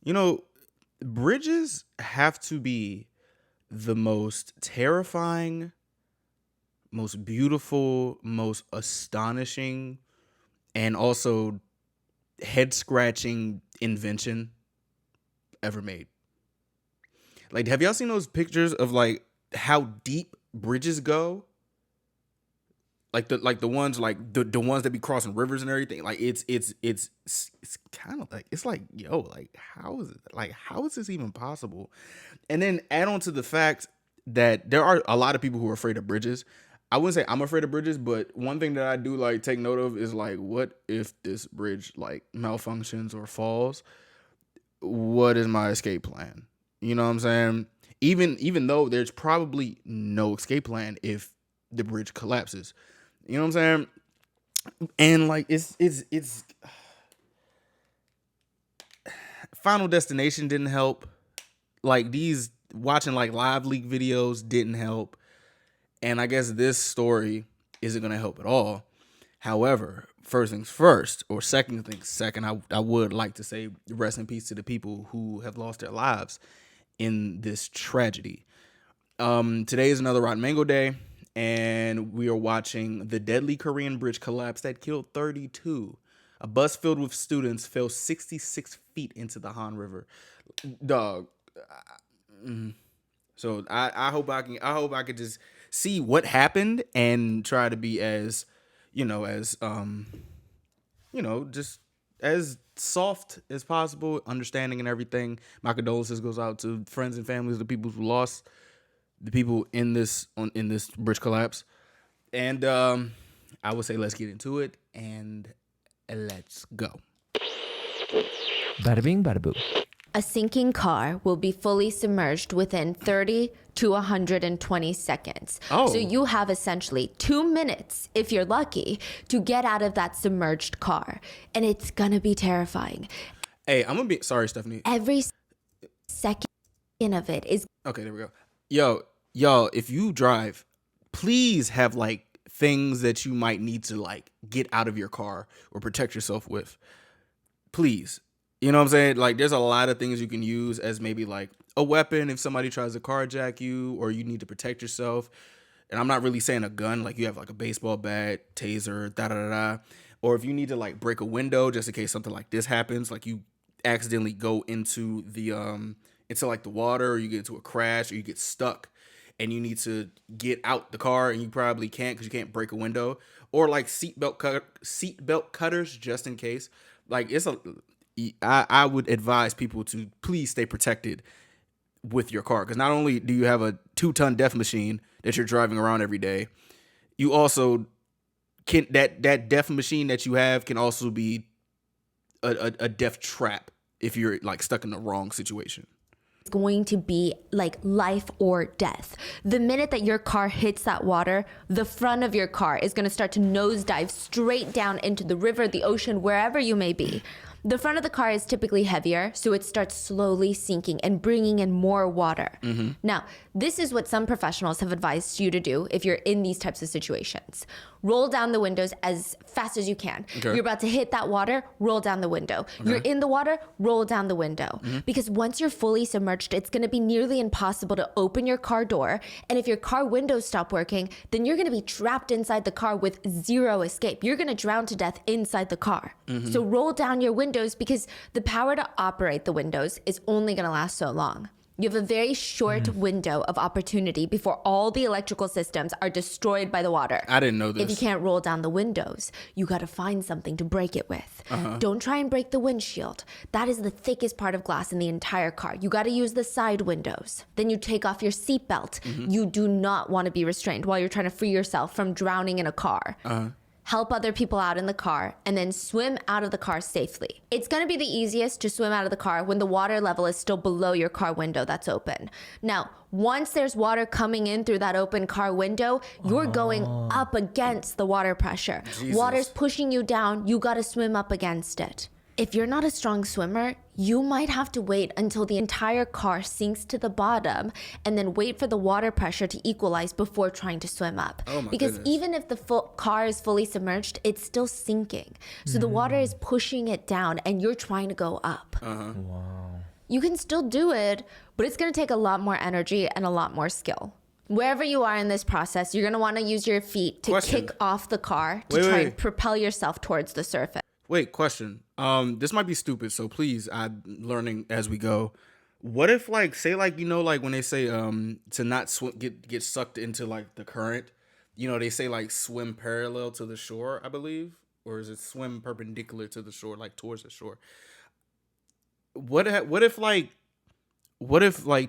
You know, bridges have to be the most terrifying, most beautiful, most astonishing, and also head scratching invention ever made. Like, have y'all seen those pictures of like how deep bridges go? Like the ones like the ones that be crossing rivers and everything. Like it's kind of like it's like yo, like how is this even possible? And then add on to the fact that there are a lot of people who are afraid of bridges. I wouldn't say I'm afraid of bridges, but one thing that I do like take note of is like, what if this bridge like malfunctions or falls? What is my escape plan? You know what I'm saying? Even though there's probably no escape plan if the bridge collapses. You know what I'm saying? And like it's Final Destination didn't help. Like these watching like live leak videos didn't help. And I guess this story isn't gonna help at all. However, first things first, or second things second, I would like to say rest in peace to the people who have lost their lives in this tragedy. Today is another Rotten Mango Day, and we are watching the deadly Korean bridge collapse that killed 32. A bus filled with students fell 66 feet into the Han River. Dog. So I hope I could just see what happened and try to be as just as soft as possible, understanding and everything. My condolences goes out to friends and families, the people who lost the people in this bridge collapse. And I would say let's get into it and let's go. Bada bing, bada boo. A sinking car will be fully submerged within 30 to 120 seconds. Oh. So you have essentially 2 minutes, if you're lucky, to get out of that submerged car. And it's gonna be terrifying. Hey, I'm gonna be sorry, Stephanie. Every second of it is Okay, there we go. Y'all, if you drive, please have like things that you might need to like get out of your car or protect yourself with. Please. You know what I'm saying? Like there's a lot of things you can use as maybe like a weapon if somebody tries to carjack you or you need to protect yourself. And I'm not really saying a gun, like you have like a baseball bat, taser, da da da da. Or if you need to like break a window just in case something like this happens, like you accidentally go into into like the water, or you get into a crash, or you get stuck and you need to get out the car and you probably can't because you can't break a window. Or like seatbelt cutters just in case. Like I would advise people to please stay protected with your car, because not only do you have a 2-ton death machine that you're driving around every day, you also can that death machine that you have can also be a death trap if you're like stuck in the wrong situation. going to be like life or death. The minute that your car hits that water, the front of your car is going to start to nosedive straight down into the river, the ocean, wherever you may be. The front of the car is typically heavier, so it starts slowly sinking and bringing in more water. Now, this is what some professionals have advised you to do if you're in these types of situations. Roll down the windows as fast as you can. Okay. You're about to hit that water, roll down the window. You're in the water, roll down the window. Because once you're fully submerged, it's going to be nearly impossible to open your car door. And if your car windows stop working, then you're going to be trapped inside the car with zero escape. You're going to drown to death inside the car. So roll down your windows, because the power to operate the windows is only going to last so long. You have a very short window of opportunity before all the electrical systems are destroyed by the water. I didn't know this. If you can't roll down the windows, you got to find something to break it with. Don't try and break the windshield. That is the thickest part of glass in the entire car. You got to use the side windows. Then you take off your seatbelt. You do not want to be restrained while you're trying to free yourself from drowning in a car. Help other people out in the car, and then swim out of the car safely. It's going to be the easiest to swim out of the car when the water level is still below your car window that's open. Now, once there's water coming in through that open car window, you're going up against the water pressure. Jesus. Water's pushing you down, you got to swim up against it. if you're not a strong swimmer, you might have to wait until the entire car sinks to the bottom and then wait for the water pressure to equalize before trying to swim up. Oh my because goodness. even if the car is fully submerged, it's still sinking. So the water is pushing it down and you're trying to go up. Wow. You can still do it, but it's going to take a lot more energy and a lot more skill. Wherever you are in this process, you're going to want to use your feet to Question. kick off the car to try and propel yourself towards the surface. Wait, question. This might be stupid, so please, I'm learning as we go. What if, like, say, like, you know, like when they say to not get sucked into like the current, you know, they say like swim parallel to the shore, I believe, or is it swim perpendicular to the shore, like towards the shore? What if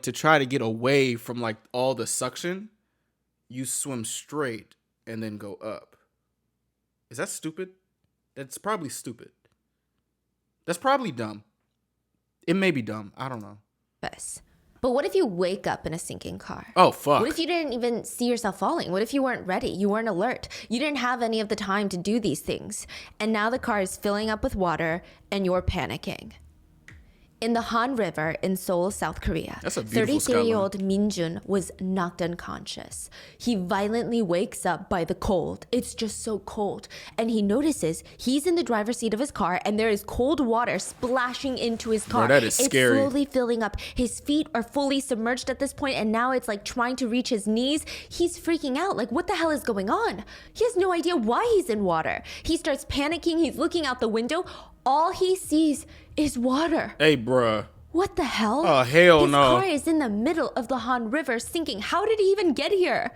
to try to get away from like all the suction, you swim straight and then go up? Is that stupid? That's probably stupid. That's probably dumb. It may be dumb. I don't know. But what if you wake up in a sinking car? Oh, fuck. What if you didn't even see yourself falling? What if you weren't ready? You weren't alert. You didn't have any of the time to do these things. And now the car is filling up with water and you're panicking. In the Han River in Seoul, South Korea, That's a beautiful 33-year-old Min Jun was knocked unconscious. He violently wakes up by the cold. It's just so cold. And he notices he's in the driver's seat of his car and there is cold water splashing into his car. Bro, that is scary. It's slowly filling up. His feet are fully submerged at this point and now it's like trying to reach his knees. He's freaking out. Like, what the hell is going on? He has no idea why he's in water. He starts panicking. He's looking out the window. All he sees is water. Hey, bruh. What the hell? Oh, hell His no. car is in the middle of the Han River sinking. How did he even get here?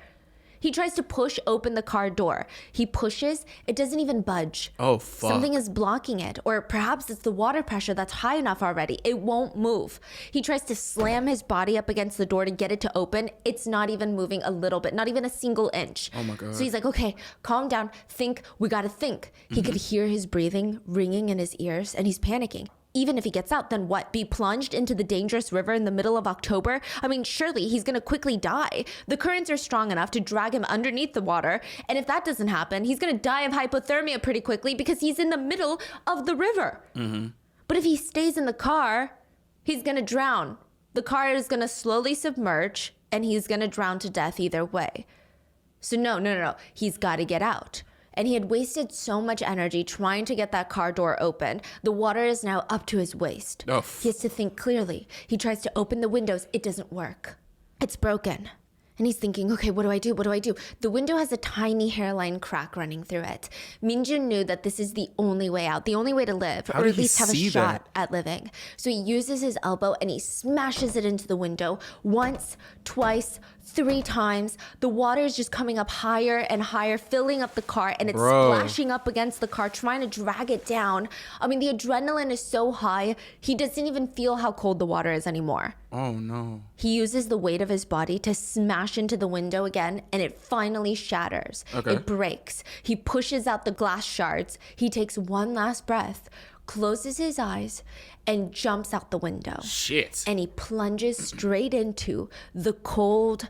He tries to push open the car door. He pushes, it doesn't even budge. Oh, fuck. Something is blocking it, or perhaps it's the water pressure that's high enough already. It won't move. He tries to slam his body up against the door to get it to open. It's not even moving a little bit, not even a single inch. Oh my God. So he's like, okay, calm down, think, we gotta think. He could hear his breathing ringing in his ears, and he's panicking. Even if he gets out, then what? Be plunged into the dangerous river in the middle of October? I mean, surely he's gonna quickly die. The currents are strong enough to drag him underneath the water. And if that doesn't happen, he's gonna die of hypothermia pretty quickly because he's in the middle of the river. But if he stays in the car, he's gonna drown. The car is gonna slowly submerge and he's gonna drown to death either way. So no. He's gotta get out. And he had wasted so much energy trying to get that car door open. The water is now up to his waist. Oh. He has to think clearly. He tries to open the windows. It doesn't work. It's broken. And he's thinking, okay, what do I do? What do I do? The window has a tiny hairline crack running through it. Minjun knew that this is the only way out, the only way to live, How or did at he least have a see shot that? at living. So he uses his elbow and he smashes it into the window once, twice, 3 times. The water is just coming up higher and higher, filling up the car, and it's splashing up against the car, trying to drag it down. I mean, the adrenaline is so high, he doesn't even feel how cold the water is anymore. Oh, no. He uses the weight of his body to smash into the window again, and it finally shatters. Okay. It breaks. He pushes out the glass shards. He takes one last breath, closes his eyes, and jumps out the window. Shit. And he plunges straight into the cold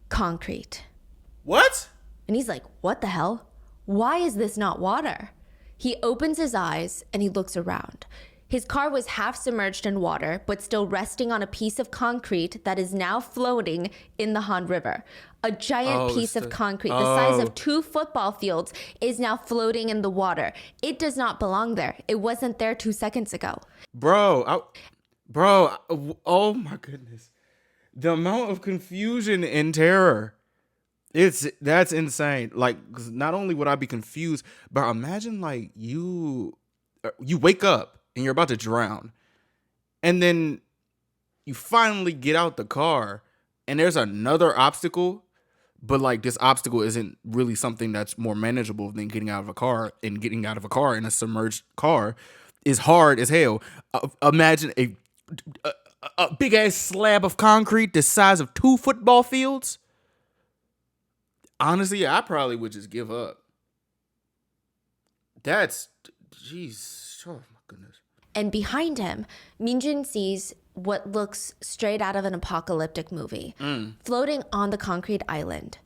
concrete. What? And he's like, what the hell? Why is this not water? He opens his eyes and he looks around. His car was half submerged in water, but still resting on a piece of concrete that is now floating in the Han River. A giant piece of concrete the size of 2 football fields is now floating in the water. It does not belong there. It wasn't there 2 seconds ago. Bro, oh my goodness. The amount of confusion and terror. That's insane. Like, 'cause not only would I be confused, but imagine like you wake up and you're about to drown. And then you finally get out the car and there's another obstacle, but like this obstacle isn't really something that's more manageable than getting out of a car, and getting out of a car in a submerged car is hard as hell. Imagine a big ass slab of concrete the size of 2 football fields. Honestly, I probably would just give up. Jeez, oh my goodness. And behind him, Minjun sees what looks straight out of an apocalyptic movie. Floating on the concrete island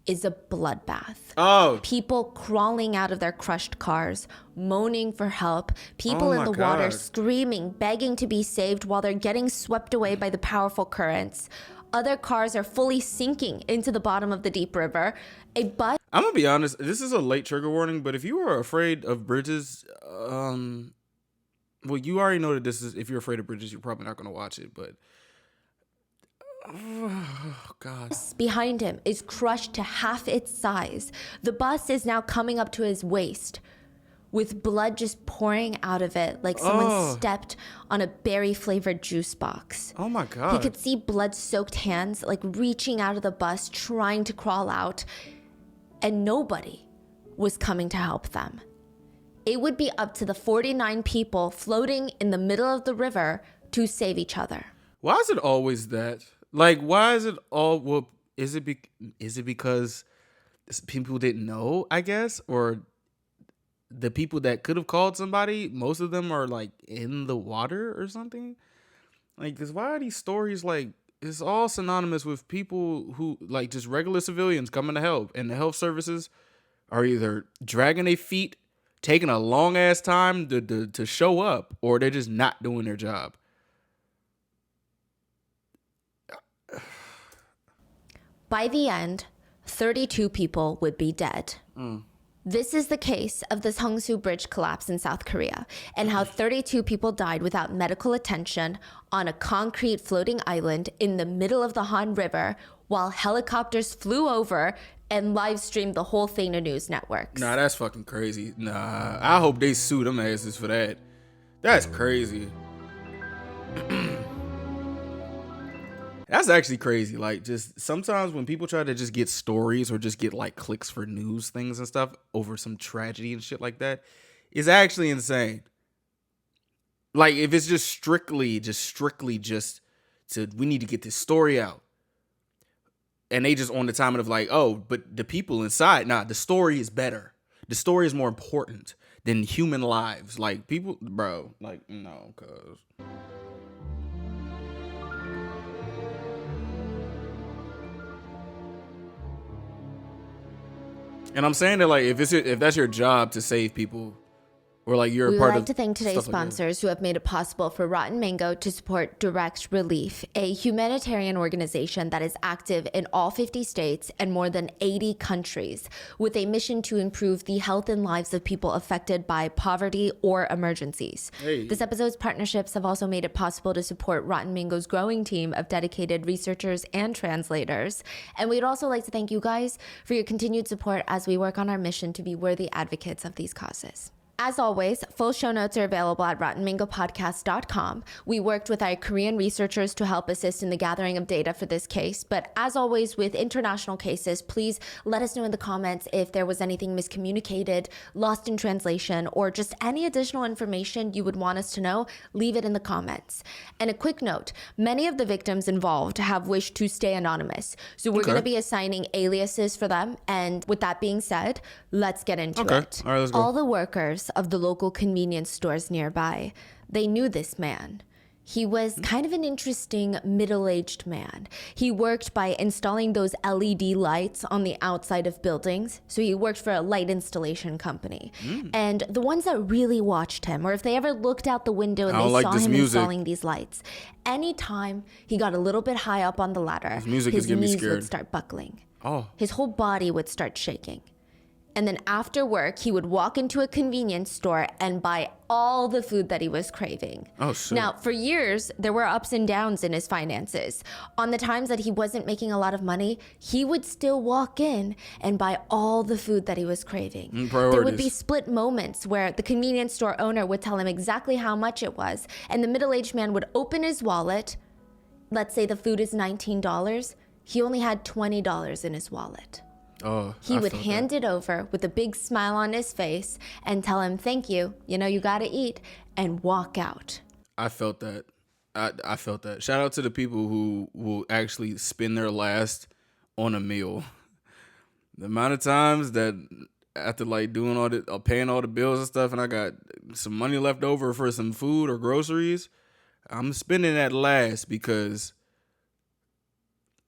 is a bloodbath. Oh, People crawling out of their crushed cars, moaning for help, people Oh in my the water God. screaming, begging to be saved while they're getting swept away by the powerful currents. Other cars are fully sinking into the bottom of the deep river. A bus I'm gonna be honest. This is a late trigger warning, but if you are afraid of bridges, well, you already know that this is. If you're afraid of bridges, you're probably not gonna watch it. But oh God, behind him is crushed to half its size. The bus is now coming up to his waist, with blood just pouring out of it like someone stepped on a berry-flavored juice box. oh my He God. could see blood-soaked hands like reaching out of the bus, trying to crawl out, and nobody was coming to help them. It would be up to the 49 people floating in the middle of the river to save each other. Why is it always that? Like, why is it all? Well, is it because people didn't know? I guess, or the people that could have called somebody, most of them are like in the water or something. Like, cause why are these stories like? It's all synonymous with people who like just regular civilians coming to help, and the health services are either dragging their feet, taking a long ass time to show up, or they're just not doing their job. By the end, 32 people would be dead. This is the case of the Seongsu bridge collapse in South Korea and how 32 people died without medical attention on a concrete floating island in the middle of the Han River while helicopters flew over and live streamed the whole thing to news networks. Nah, that's fucking crazy. Nah, I hope they sue them asses for that. That's crazy. That's actually crazy. Like, just sometimes when people try to just get stories or just get like clicks for news things and stuff over some tragedy and shit like that, it's actually insane. Like, if it's just strictly to, we need to get this story out. And they just on the time of like, oh, but the people inside, nah, the story is better. The story is more important than human lives. Like, people, bro, like, no, cuz. And I'm saying that, like, if that's your job to save people, or like you're We a would part like of to thank today's stuff like that. sponsors who have made it possible for Rotten Mango to support Direct Relief, a humanitarian organization that is active in all 50 states and more than 80 countries, with a mission to improve the health and lives of people affected by poverty or emergencies. Hey. This episode's partnerships have also made it possible to support Rotten Mango's growing team of dedicated researchers and translators. And we'd also like to thank you guys for your continued support as we work on our mission to be worthy advocates of these causes. As always, full show notes are available at rottenmangopodcast.com. We worked with our Korean researchers to help assist in the gathering of data for this case, but as always with international cases, please let us know in the comments if there was anything miscommunicated, lost in translation, or just any additional information you would want us to know. Leave it in the comments. And a quick note, many of the victims involved have wished to stay anonymous, so we're going to be assigning aliases for them. And with that being said, let's get into it. All right, let's go. All the workers of the local convenience stores nearby, they knew this man. He was kind of an interesting middle-aged man. He worked by installing those LED lights on the outside of buildings. So he worked for a light installation company. And the ones that really watched him, or if they ever looked out the window and I don't they like saw this him music. installing these lights, anytime he got a little bit high up on the ladder, music is his getting me knees scared. would start buckling. Oh, His whole body would start shaking. And then after work, he would walk into a convenience store and buy all the food that he was craving. Oh, shit. Now, for years, there were ups and downs in his finances. On the times that he wasn't making a lot of money, he would still walk in and buy all the food that he was craving. There would priorities. be split moments where the convenience store owner would tell him exactly how much it was, and the middle-aged man would open his wallet. Let's say the food is $19. He only had $20 in his wallet. oh. He I would felt hand it over with a big smile on his face and tell him, thank you, you know, you gotta eat, and walk out. that. I felt that. I felt that. Shout out to the people who will actually spend their last on a meal. The amount of times that after like doing all the paying all the bills and stuff, and I got some money left over for some food or groceries, I'm spending that last because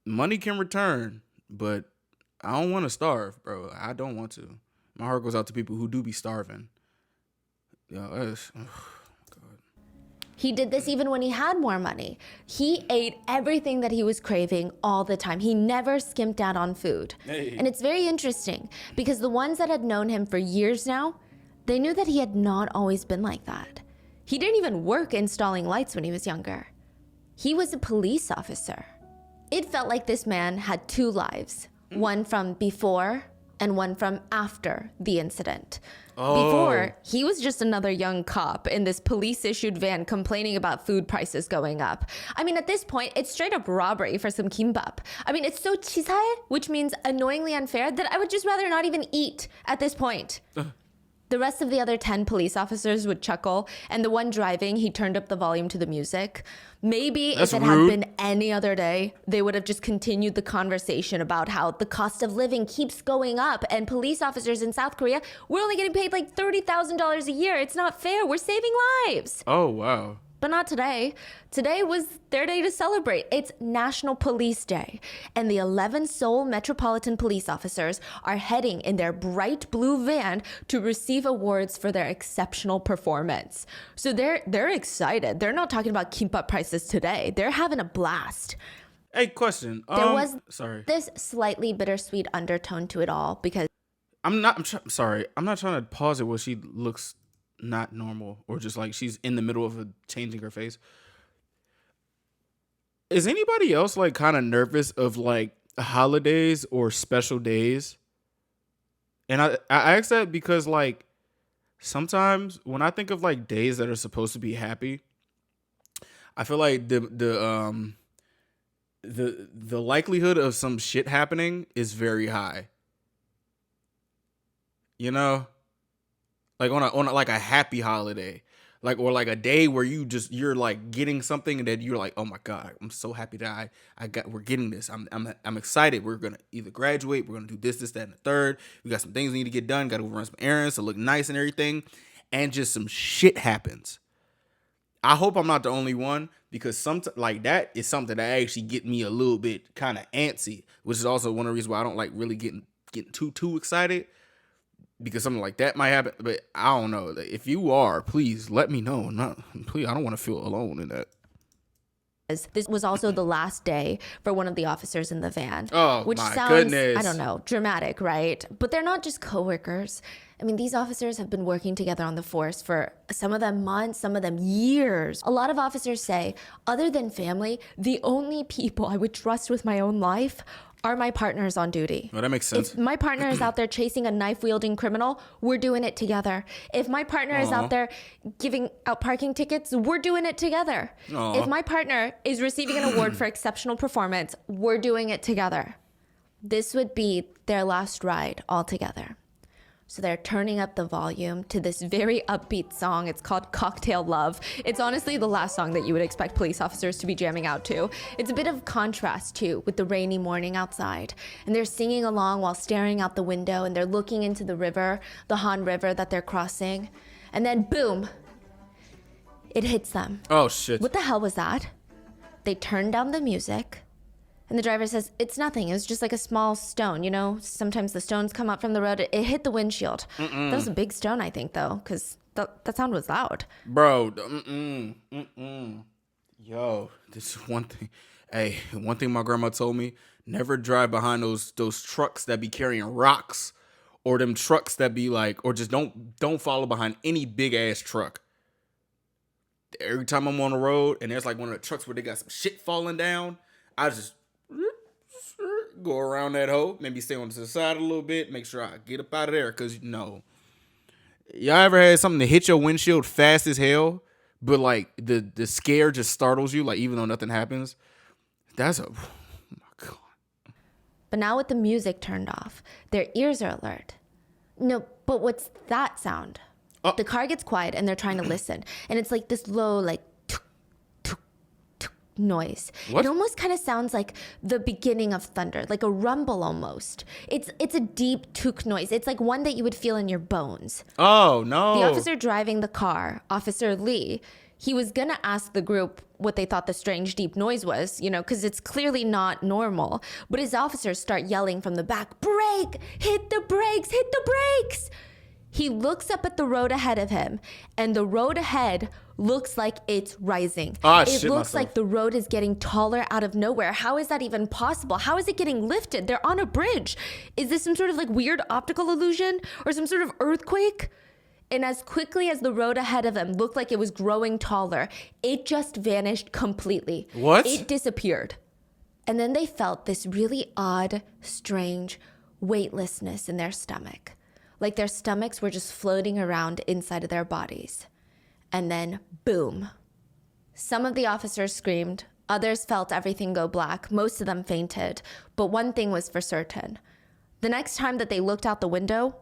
money can return, but I don't want to starve, bro. I don't want to. My heart goes out to people who do be starving. Yo, that's, God. He did this even when he had more money. He ate everything that he was craving all the time. He never skimped out on food. Hey. And it's very interesting because the ones that had known him for years now, they knew that he had not always been like that. He didn't even work installing lights when he was younger. He was a police officer. It felt like this man had two lives, one from before and one from after the incident. Before, he was just another young cop in this police-issued van complaining about food prices going up. I mean, at this point, it's straight up robbery for some kimbap. I mean, it's so chisae, which means annoyingly unfair, that I would just rather not even eat at this point. The rest of the other 10 police officers would chuckle, and the one driving, he turned up the volume to the music. Maybe That's if it rude. had been any other day, they would have just continued the conversation about how the cost of living keeps going up, and police officers in South Korea, we're only getting paid like $30,000 a year. It's not fair. We're saving lives. Oh, wow. But not today. Today was their day to celebrate. It's National Police Day. And the 11 Seoul Metropolitan Police officers are heading in their bright blue van to receive awards for their exceptional performance. So they're excited. They're not talking about kimbap prices today. They're having a blast. Hey, question. There was Sorry. this slightly bittersweet undertone to it all because Sorry. I'm not trying to pause it where she looks not normal or just like she's in the middle of changing her face. Is anybody else like kind of nervous of like holidays or special days? And I ask that because like sometimes when I think of like days that are supposed to be happy, I feel like the likelihood of some shit happening is very high. You know? Like on a like a happy holiday, like or like a day where you're like getting something that you're like, oh my God, I'm so happy that we're getting this. I'm excited. We're gonna either graduate, we're gonna do this, that, and the third. We got some things we need to get done. Got to run some errands to look nice and everything, and just some shit happens. I hope I'm not the only one because like that is something that actually get me a little bit kind of antsy, which is also one of the reasons why I don't like really getting too excited. Because something like that might happen, but I don't know. If you are, please let me know. Please, I don't want to feel alone in that. this was also the last day for one of the officers in the van. Oh, which my sounds, goodness. I don't know, dramatic, right? But they're not just coworkers. I mean, these officers have been working together on the force for some of them months, some of them years. A lot of officers say, other than family, the only people I would trust with my own life are my partners on duty. Well, that makes sense. If my partner is out there chasing a knife-wielding criminal, we're doing it together. If my partner is out there giving out parking tickets, we're doing it together. If my partner is receiving an award for exceptional performance, we're doing it together. This would be their last ride all together. So they're turning up the volume to this very upbeat song. It's called Cocktail Love. It's honestly the last song that you would expect police officers to be jamming out to. It's a bit of contrast, too, with the rainy morning outside. And they're singing along while staring out the window, and they're looking into the river, the Han River that they're crossing. And then, boom, it hits them. Oh, shit. What the hell was that? They turn down the music. And the driver says, it's nothing. It was just like a small stone. You know, sometimes the stones come up from the road. It hit the windshield. That was a big stone, I think, though, because that sound was loud. Bro, Yo, this is one thing. Hey, one thing my grandma told me, never drive behind those trucks that be carrying rocks or them trucks that be like, or just don't follow behind any big ass truck. Every time I'm on the road and there's like one of the trucks where they got some shit falling down, I just go around that hole, maybe stay on the side a little bit, make sure I get up out of there. Cause y'all ever had something to hit your windshield fast as hell, but like the scare just startles you, like even though nothing happens? Oh my God. But now with the music turned off, their ears are alert. No, but what's that sound? The car gets quiet and they're trying to listen. And it's like this low, like, noise. What? It almost kind of sounds like the beginning of thunder, like a rumble almost. It's a deep tuk noise. It's like one that you would feel in your bones. Oh, no. The officer driving the car, Officer Lee, He was gonna ask the group what they thought the strange deep noise was, because it's clearly not normal. But his officers start yelling from the back, "Brake! Hit the brakes! Hit the brakes!" He looks up at the road ahead of him, and the road ahead looks like it's rising. It looks like the road is getting taller out of nowhere. How is that even possible? How is it getting lifted? They're on a bridge. Is this some sort of weird optical illusion or some sort of earthquake? And as quickly as the road ahead of him looked like it was growing taller, it just vanished completely. What? It disappeared. And then they felt this really odd, strange weightlessness in their stomach. Like their stomachs were just floating around inside of their bodies. And then, boom. Some of the officers screamed. Others felt everything go black. Most of them fainted. But one thing was for certain. The next time that they looked out the window,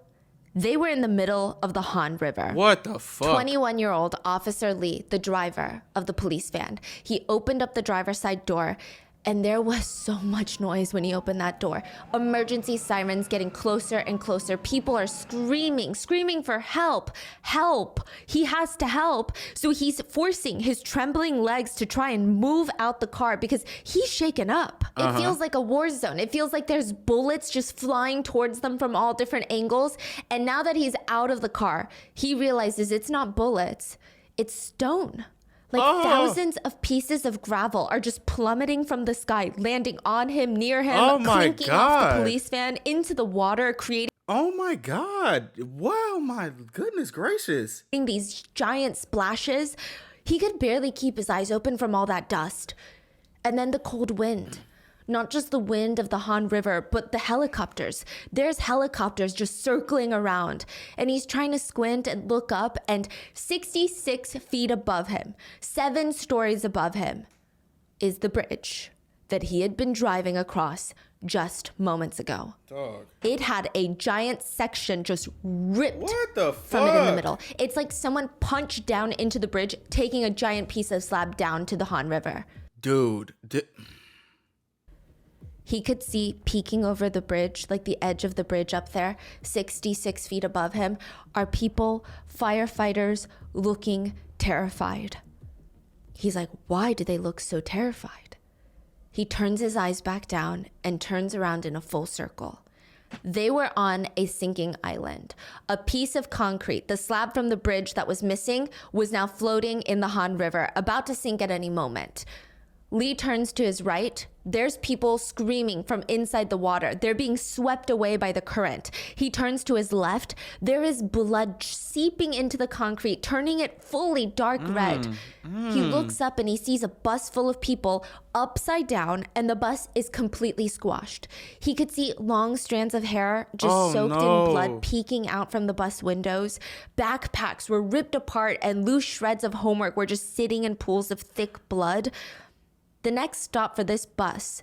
they were in the middle of the Han River. What the fuck? 21-year-old Officer Lee, the driver of the police van, he opened up the driver's side door, and there was so much noise when he opened that door. Emergency sirens getting closer and closer. People are screaming for help. Help. He has to help. So he's forcing his trembling legs to try and move out the car because he's shaken up. It feels like a war zone. It feels like there's bullets just flying towards them from all different angles. And now that he's out of the car, he realizes it's not bullets, it's stone. Thousands of pieces of gravel are just plummeting from the sky, landing on him, near him, clinking off the police van into the water, creating Oh my God. Wow, my goodness gracious. these giant splashes. He could barely keep his eyes open from all that dust. And then the cold wind. Not just the wind of the Han River, but the helicopters. There's helicopters just circling around. And he's trying to squint and look up, and 66 feet above him, 7 stories above him, is the bridge that he had been driving across just moments ago. Dog. It had a giant section just ripped What the fuck? from it in the middle. It's like someone punched down into the bridge, taking a giant piece of slab down to the Han River. Dude. He could see peeking over the bridge, like the edge of the bridge up there, 66 feet above him, are people, firefighters, looking terrified. He's like, why do they look so terrified? He turns his eyes back down and turns around in a full circle. They were on a sinking island. A piece of concrete, the slab from the bridge that was missing, was now floating in the Han River, about to sink at any moment. Lee turns to his right. There's people screaming from inside the water. They're being swept away by the current. He turns to his left. There is blood seeping into the concrete, turning it fully dark red. He looks up and he sees a bus full of people upside down, and the bus is completely squashed. He could see long strands of hair just soaked in blood peeking out from the bus windows. Backpacks were ripped apart, and loose shreds of homework were just sitting in pools of thick blood. The next stop for this bus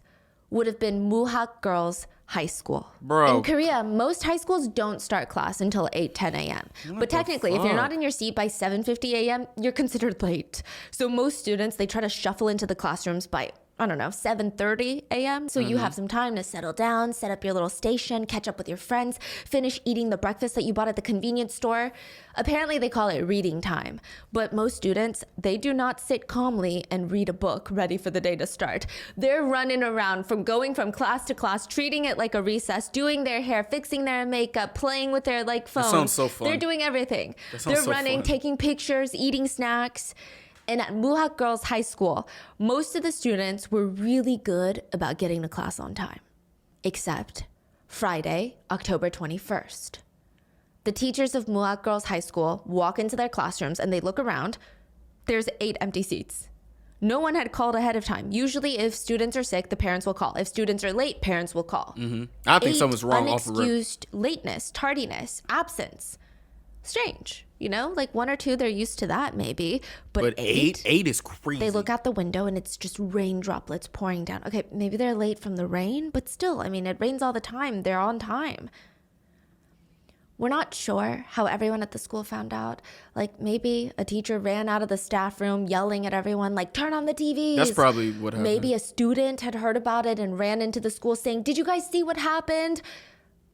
would have been Muhak Girls High School. Bro. In Korea, most high schools don't start class until 8-10 a.m. But technically, if you're not in your seat by 7:50 a.m., you're considered late. So most students, they try to shuffle into the classrooms by 7:30 a.m. So you have some time to settle down, set up your little station, catch up with your friends, finish eating the breakfast that you bought at the convenience store. Apparently they call it reading time. But most students, they do not sit calmly and read a book ready for the day to start. They're running around going from class to class, treating it like a recess, doing their hair, fixing their makeup, playing with their phones. That sounds so fun. They're doing everything. They're so running, fun. Taking pictures, eating snacks. And at Muhak Girls High School, most of the students were really good about getting to class on time. Except Friday, October 21st. The teachers of Muhak Girls High School walk into their classrooms and they look around. There's 8 empty seats. No one had called ahead of time. Usually if students are sick, the parents will call. If students are late, parents will call. I think something's wrong off the rip. Unexcused lateness, tardiness, absence. Strange. 1 or 2, they're used to that maybe. But 8? 8 is crazy. They look out the window and it's just rain droplets pouring down. Okay, maybe they're late from the rain, but still, it rains all the time. They're on time. We're not sure how everyone at the school found out. Maybe a teacher ran out of the staff room yelling at everyone, turn on the TVs. That's probably what happened. Maybe a student had heard about it and ran into the school saying, did you guys see what happened?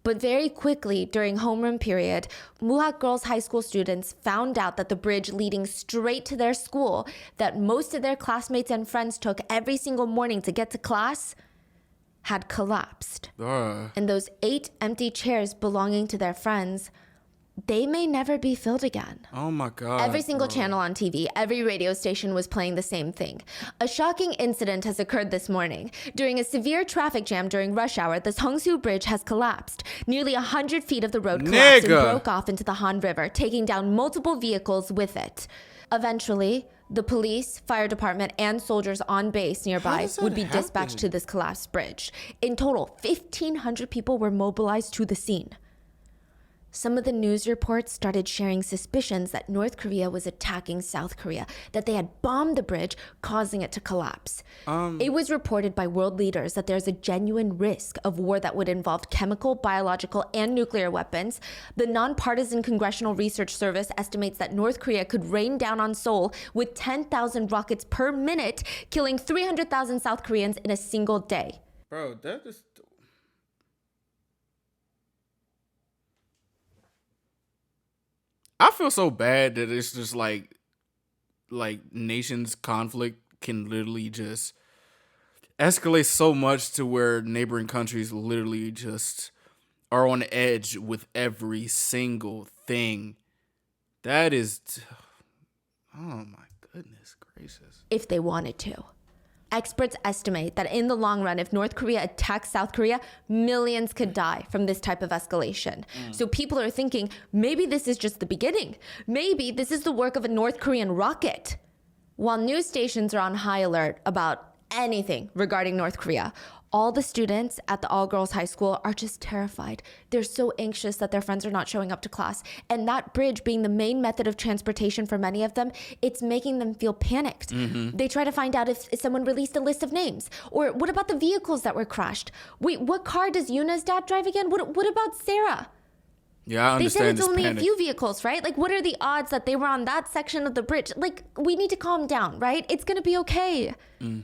But very quickly, during homeroom period, Muhak Girls High School students found out that the bridge leading straight to their school, that most of their classmates and friends took every single morning to get to class, had collapsed. And those 8 empty chairs belonging to their friends, they may never be filled again. Oh my God. Every single channel on TV, every radio station was playing the same thing. A shocking incident has occurred this morning. During a severe traffic jam during rush hour, the Seongsu Bridge has collapsed. Nearly 100 feet of the road collapsed and broke off into the Han River, taking down multiple vehicles with it. Eventually, the police, fire department, and soldiers on base nearby would be dispatched to this collapsed bridge. In total, 1,500 people were mobilized to the scene. Some of the news reports started sharing suspicions that North Korea was attacking South Korea, that they had bombed the bridge, causing it to collapse. It was reported by world leaders that there's a genuine risk of war that would involve chemical, biological, and nuclear weapons. The nonpartisan Congressional Research Service estimates that North Korea could rain down on Seoul with 10,000 rockets per minute, killing 300,000 South Koreans in a single day. Bro, that is... I feel so bad that it's just like nations conflict can literally just escalate so much to where neighboring countries literally just are on edge with every single thing. That is, oh my goodness gracious. If they wanted to. Experts estimate that in the long run, if North Korea attacks South Korea, millions could die from this type of escalation. So people are thinking, maybe this is just the beginning. Maybe this is the work of a North Korean rocket. While news stations are on high alert about anything regarding North Korea, all the students at the all-girls high school are just terrified. They're so anxious that their friends are not showing up to class. And that bridge being the main method of transportation for many of them, it's making them feel panicked. They try to find out if someone released a list of names. Or what about the vehicles that were crashed? Wait, what car does Yuna's dad drive again? What about Sarah? Yeah, I understand. They said it's this only panic. a few vehicles, right? Like, what are the odds that they were on that section of the bridge? Like, we need to calm down, right? It's going to be okay.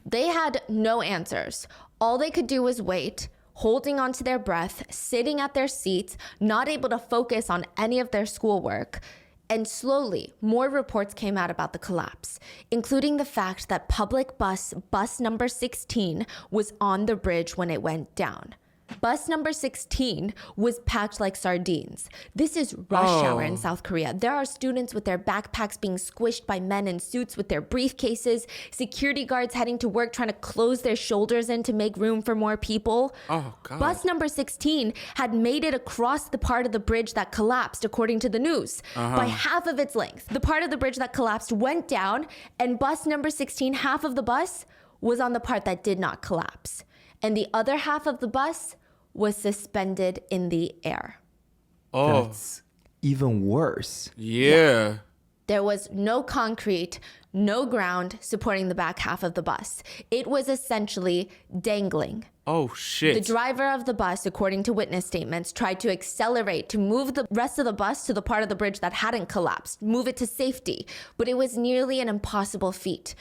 They had no answers. All they could do was wait, holding onto their breath, sitting at their seats, not able to focus on any of their schoolwork. And slowly, more reports came out about the collapse, including the fact that public bus number 16 was on the bridge when it went down. Bus number 16 was packed like sardines. This is rush hour in South Korea. There are students with their backpacks being squished by men in suits with their briefcases, security guards heading to work trying to close their shoulders in to make room for more people. Oh, God. Bus number 16 had made it across the part of the bridge that collapsed, according to the news, by half of its length. The part of the bridge that collapsed went down, and bus number 16, half of the bus, was on the part that did not collapse. And the other half of the bus was suspended in the air. Oh, That's even worse. yeah. There was no concrete, no ground supporting the back half of the bus. It was essentially dangling. Oh, shit. The driver of the bus, according to witness statements, tried to accelerate to move the rest of the bus to the part of the bridge that hadn't collapsed, move it to safety, but it was nearly an impossible feat.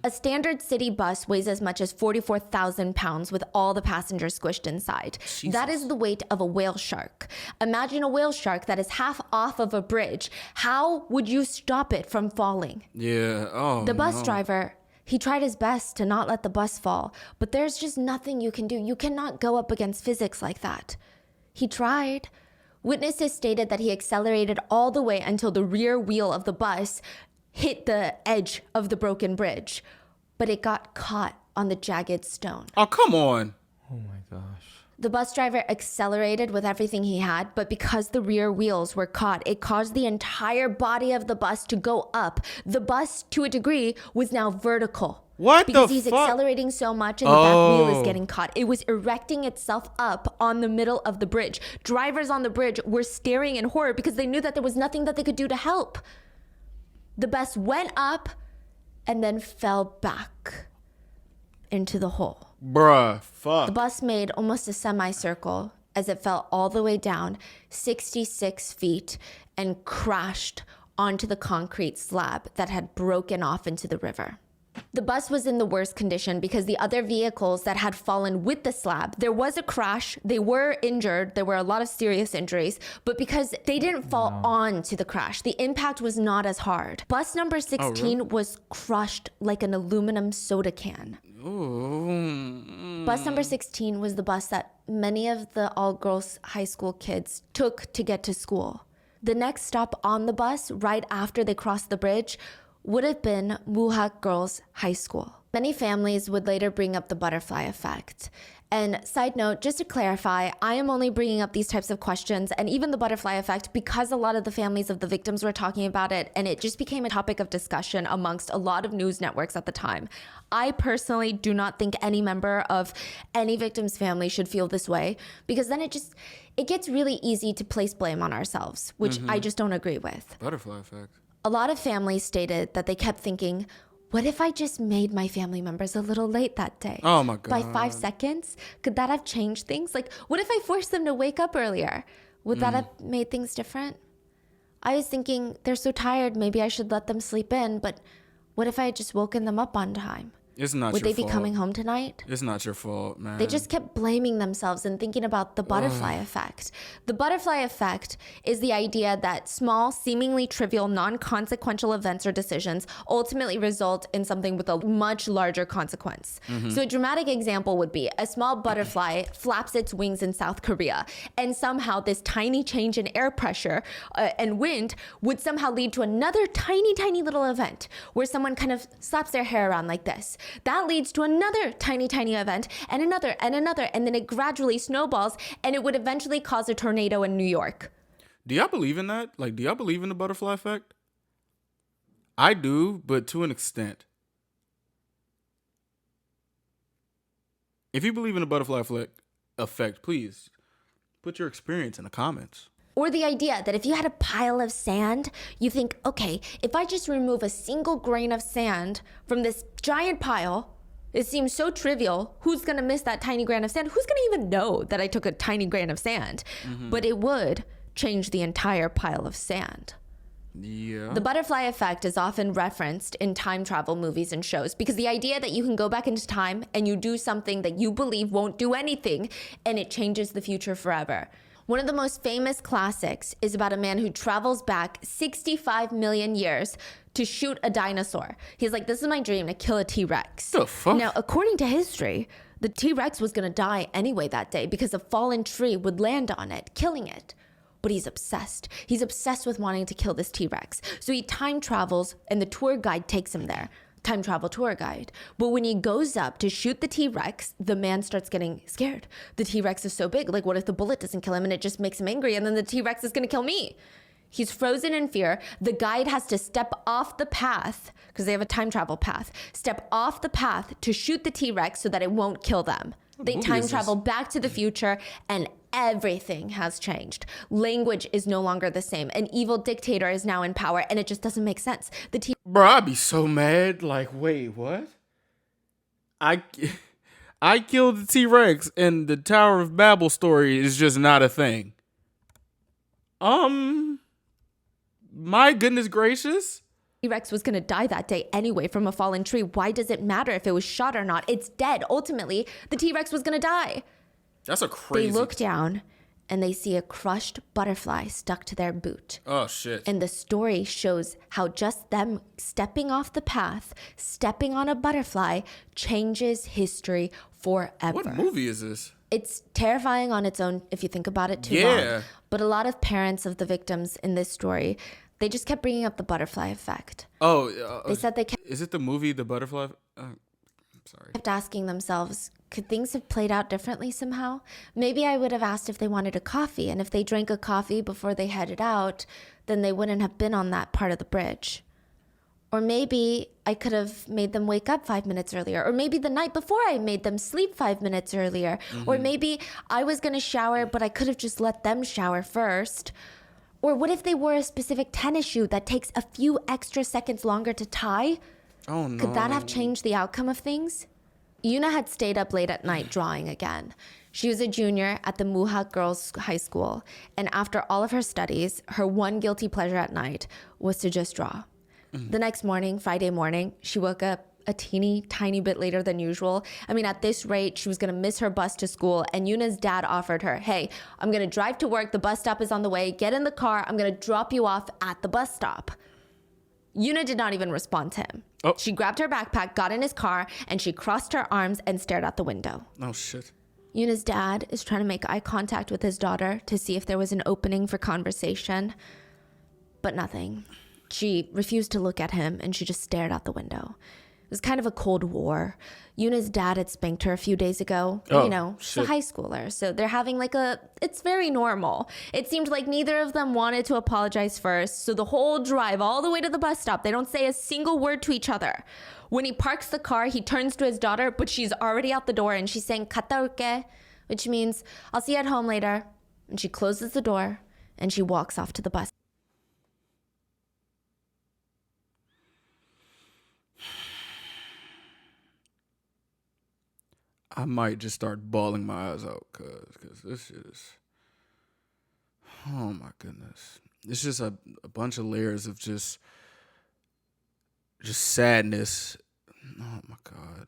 A standard city bus weighs as much as 44,000 pounds with all the passengers squished inside. That is the weight of a whale shark. Imagine a whale shark that is half off of a bridge. How would you stop it from falling? Yeah. Oh, The bus driver, he tried his best to not let the bus fall, but there's just nothing you can do. You cannot go up against physics like that. He tried. Witnesses stated that he accelerated all the way until the rear wheel of the bus hit the edge of the broken bridge, but it got caught on the jagged stone. Oh, come on. Oh my gosh. The bus driver accelerated with everything he had, but because the rear wheels were caught, it caused the entire body of the bus to go up. The bus, to a degree, was now vertical. What because the he's fuck? accelerating so much and the back wheel is Oh. getting caught. It was erecting itself up on the middle of the bridge. Drivers on the bridge were staring in horror because they knew that there was nothing that they could do to help. The bus went up and then fell back into the hole. Bruh, fuck. The bus made almost a semicircle as it fell all the way down 66 feet and crashed onto the concrete slab that had broken off into the river. The bus was in the worst condition because the other vehicles that had fallen with the slab, there was a crash, they were injured, there were a lot of serious injuries, but because they didn't fall onto the crash, the impact was not as hard. Bus number 16 really? was crushed like an aluminum soda can. Ooh. Bus number 16 was the bus that many of the all-girls high school kids took to get to school. The next stop on the bus, right after they crossed the bridge, would have been Muhak Girls High School. Many families would later bring up the butterfly effect. And side note, just to clarify, I am only bringing up these types of questions and even the butterfly effect because a lot of the families of the victims were talking about it and it just became a topic of discussion amongst a lot of news networks at the time. I personally do not think any member of any victim's family should feel this way because then it gets really easy to place blame on ourselves, which I just don't agree with. Butterfly effect. A lot of families stated that they kept thinking, what if I just made my family members a little late that day? Oh my God. By 5 seconds? Could that have changed things? Like, what if I forced them to wake up earlier? Would that have made things different? I was thinking, they're so tired, maybe I should let them sleep in, but what if I had just woken them up on time? It's not Would your they be fault. coming home tonight? It's not your fault, man. They just kept blaming themselves and thinking about the butterfly effect. The butterfly effect is the idea that small, seemingly trivial, non-consequential events or decisions ultimately result in something with a much larger consequence. So a dramatic example would be a small butterfly flaps its wings in South Korea, and somehow this tiny change in air pressure and wind would somehow lead to another tiny, tiny little event where someone kind of slaps their hair around like this. That leads to another tiny, tiny event and another, and then it gradually snowballs and it would eventually cause a tornado in New York. Do y'all believe in that? Like, do y'all believe in the butterfly effect? I do, but to an extent. If you believe in the butterfly effect, please put your experience in the comments. Or the idea that if you had a pile of sand, you think, okay, if I just remove a single grain of sand from this giant pile, it seems so trivial. Who's going to miss that tiny grain of sand? Who's going to even know that I took a tiny grain of sand? But it would change the entire pile of sand. Yeah. The butterfly effect is often referenced in time travel movies and shows because the idea that you can go back into time and you do something that you believe won't do anything and it changes the future forever. One of the most famous classics is about a man who travels back 65 million years to shoot a dinosaur. He's like, this is my dream, to kill a T-Rex. The fuck? Now, according to history, the T-Rex was going to die anyway that day because a fallen tree would land on it, killing it. But he's obsessed. He's obsessed with wanting to kill this T-Rex. So he time travels and the tour guide takes him there. Time travel tour guide. But when he goes up to shoot the T-Rex, the man starts getting scared. The T-Rex is so big. Like, what if the bullet doesn't kill him and it just makes him angry and then the T-Rex is going to kill me? He's frozen in fear. The guide has to step off the path because they have a time travel path. Step off the path to shoot the T-Rex so that it won't kill them. They time travel back to the future and everything has changed. Language is no longer the same. An evil dictator is now in power and it just doesn't make sense. Bro, I'd be so mad. Like, wait, what? I killed the T-Rex and the Tower of Babel story is just not a thing. My goodness gracious. T-Rex was going to die that day anyway from a fallen tree. Why does it matter if it was shot or not? It's dead. Ultimately, the T-Rex was going to die. That's a crazy. They look down and they see a crushed butterfly stuck to their boot. Oh, shit. And the story shows how just them stepping off the path, stepping on a butterfly, changes history forever. What movie is this? It's terrifying on its own if you think about it too Yeah. long. But a lot of parents of the victims in this story, they just kept bringing up the butterfly effect. Oh, They said they kept is it the movie The Butterfly? I'm sorry. asking themselves, could things have played out differently somehow? Maybe I would have asked if they wanted a coffee, and if they drank a coffee before they headed out, then they wouldn't have been on that part of the bridge. Or maybe I could have made them wake up 5 minutes earlier. Or maybe the night before I made them sleep 5 minutes earlier. Or maybe I was going to shower, but I could have just let them shower first. Or what if they wore a specific tennis shoe that takes a few extra seconds longer to tie? Oh, no. Could that have changed the outcome of things? Yuna had stayed up late at night drawing again. She was a junior at the Muhak Girls High School, and after all of her studies, her one guilty pleasure at night was to just draw. The next morning, Friday morning, she woke up a teeny tiny bit later than usual. I mean, at this rate, she was going to miss her bus to school, and Yuna's dad offered her, hey, I'm going to drive to work. The bus stop is on the way. Get in the car. I'm going to drop you off at the bus stop. Yuna did not even respond to him. Oh. She grabbed her backpack, got in his car, and she crossed her arms and stared out the window. Oh, shit. Yuna's dad is trying to make eye contact with his daughter to see if there was an opening for conversation, but nothing. She refused to look at him, and she just stared out the window. It was kind of a Cold War. Yuna's dad had spanked her a few days ago. Oh, you know, she's a high schooler, so they're having it's very normal. It seemed like neither of them wanted to apologize first, so the whole drive all the way to the bus stop, they don't say a single word to each other. When he parks the car, he turns to his daughter, but she's already out the door, and she's saying, 갔다 올게, which means, I'll see you at home later. And she closes the door, and she walks off to the bus. I might just start bawling my eyes out because this shit is, oh my goodness. It's just a bunch of layers of just sadness. Oh my God.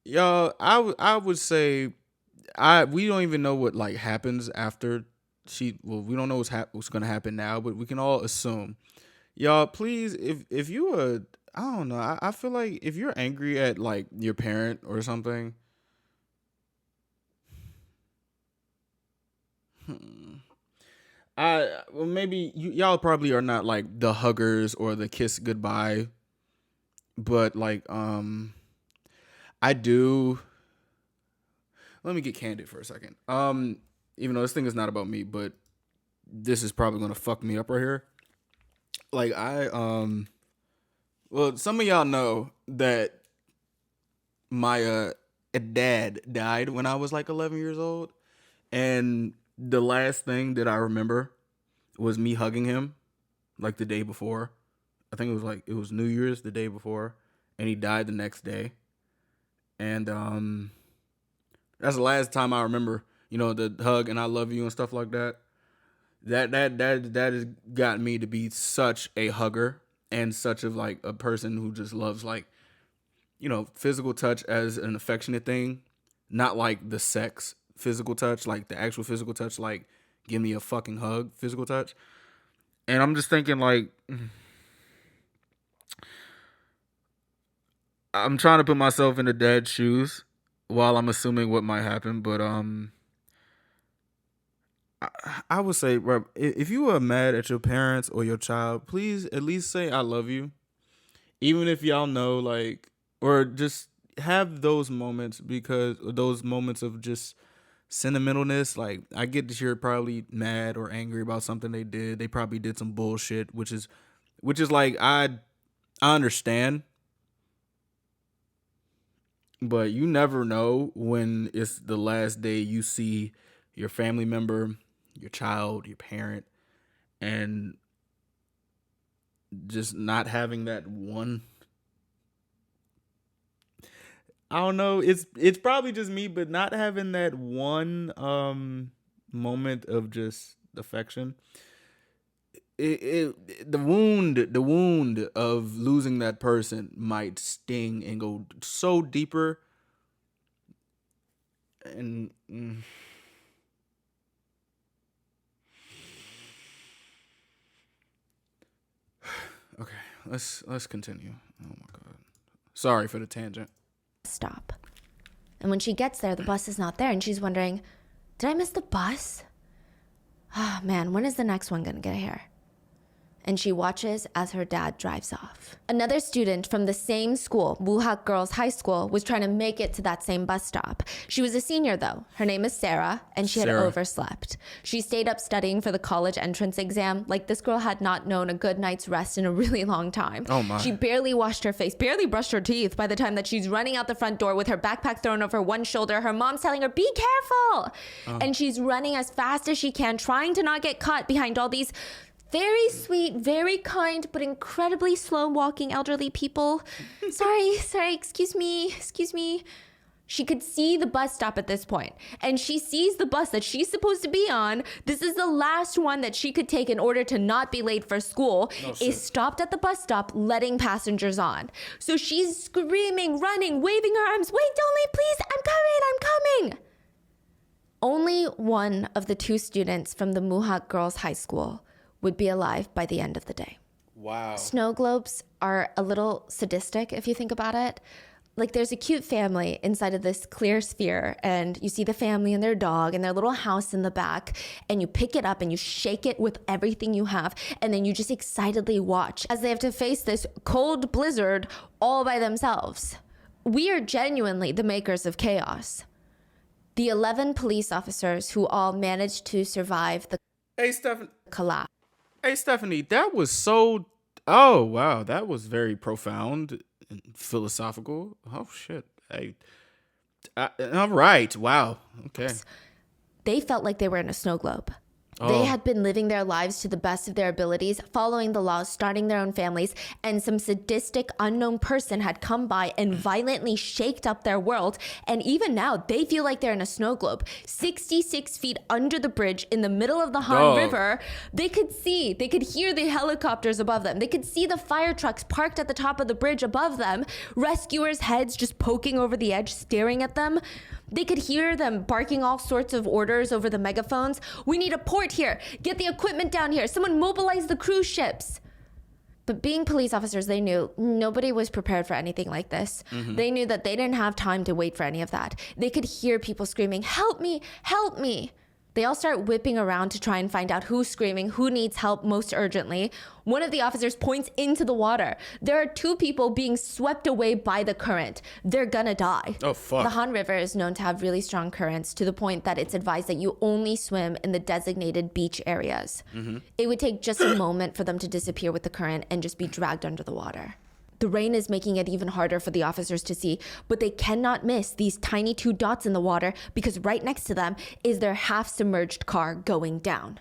Y'all, I would say we don't even know what like happens after we don't know what's going to happen now, but we can all assume. Y'all, please, if you I don't know. I feel like if you're angry at like your parent or something, maybe y'all probably are not like the huggers or the kiss goodbye, but like I do. Let me get candid for a second. Even though this thing is not about me, but this is probably gonna fuck me up right here. Like well, some of y'all know that my dad died when I was like 11 years old. And the last thing that I remember was me hugging him like the day before. I think it was New Year's the day before. And he died the next day. And that's the last time I remember, the hug and I love you and stuff like that. That has got me to be such a hugger. And such of like a person who just loves like, physical touch as an affectionate thing, not like the sex physical touch, like the actual physical touch, like give me a fucking hug physical touch. And I'm just thinking like, I'm trying to put myself in the dad's shoes while I'm assuming what might happen. But I would say, if you are mad at your parents or your child, please at least say I love you. Even if y'all know, like, or just have those moments because those moments of just sentimentalness. Like, I get that you're probably mad or angry about something they did. They probably did some bullshit, which is like, I understand. But you never know when it's the last day you see your family member, your child, your parent, and just not having that one. I don't know. It's probably just me, but not having that one moment of just affection. The wound of losing that person might sting and go so deeper. And okay, let's continue. Oh my God, sorry for the tangent. Stop. And when she gets there, the bus is not there, and she's wondering, did I miss the bus? Ah, man, when is the next one gonna get here? And she watches as her dad drives off. Another student from the same school, Wuhak Girls High School, was trying to make it to that same bus stop. She was a senior though. Her name is Sarah, and she had overslept. She stayed up studying for the college entrance exam. Like, this girl had not known a good night's rest in a really long time. Oh my. She barely washed her face, barely brushed her teeth by the time that she's running out the front door with her backpack thrown over one shoulder. Her mom's telling her, be careful. And she's running as fast as she can, trying to not get caught behind all these very sweet, very kind, but incredibly slow walking elderly people. Sorry, excuse me. She could see the bus stop at this point, and she sees the bus that she's supposed to be on. This is the last one that she could take in order to not be late for school. Is stopped at the bus stop, letting passengers on. So she's screaming, running, waving her arms. Wait, don't leave, please. I'm coming. Only one of the 2 students from the Muhak Girls High School would be alive by the end of the day. Wow. Snow globes are a little sadistic if you think about it. Like, there's a cute family inside of this clear sphere, and you see the family and their dog and their little house in the back, and you pick it up and you shake it with everything you have, and then you just excitedly watch as they have to face this cold blizzard all by themselves. We are genuinely the makers of chaos. The 11 police officers who all managed to survive the collapse. Hey, Stephanie, that was so... Oh, wow. That was very profound and philosophical. Oh, shit. All right. Wow. Okay. They felt like they were in a snow globe. They had been living their lives to the best of their abilities, following the laws, starting their own families, and some sadistic unknown person had come by and violently shaked up their world. And even now, they feel like they're in a snow globe. 66 feet under the bridge in the middle of the Han River, they could hear the helicopters above them. They could see the fire trucks parked at the top of the bridge above them, rescuers' heads just poking over the edge, staring at them. They could hear them barking all sorts of orders over the megaphones. We need a port here. Get the equipment down here. Someone mobilize the cruise ships. But being police officers, they knew nobody was prepared for anything like this. They knew that they didn't have time to wait for any of that. They could hear people screaming, "Help me, help me." They all start whipping around to try and find out who's screaming, who needs help most urgently. One of the officers points into the water. There are 2 people being swept away by the current. They're gonna die. Oh, fuck. The Han River is known to have really strong currents, to the point that it's advised that you only swim in the designated beach areas. It would take just a moment for them to disappear with the current and just be dragged under the water. The rain is making it even harder for the officers to see, but they cannot miss these tiny 2 dots in the water, because right next to them is their half-submerged car going down.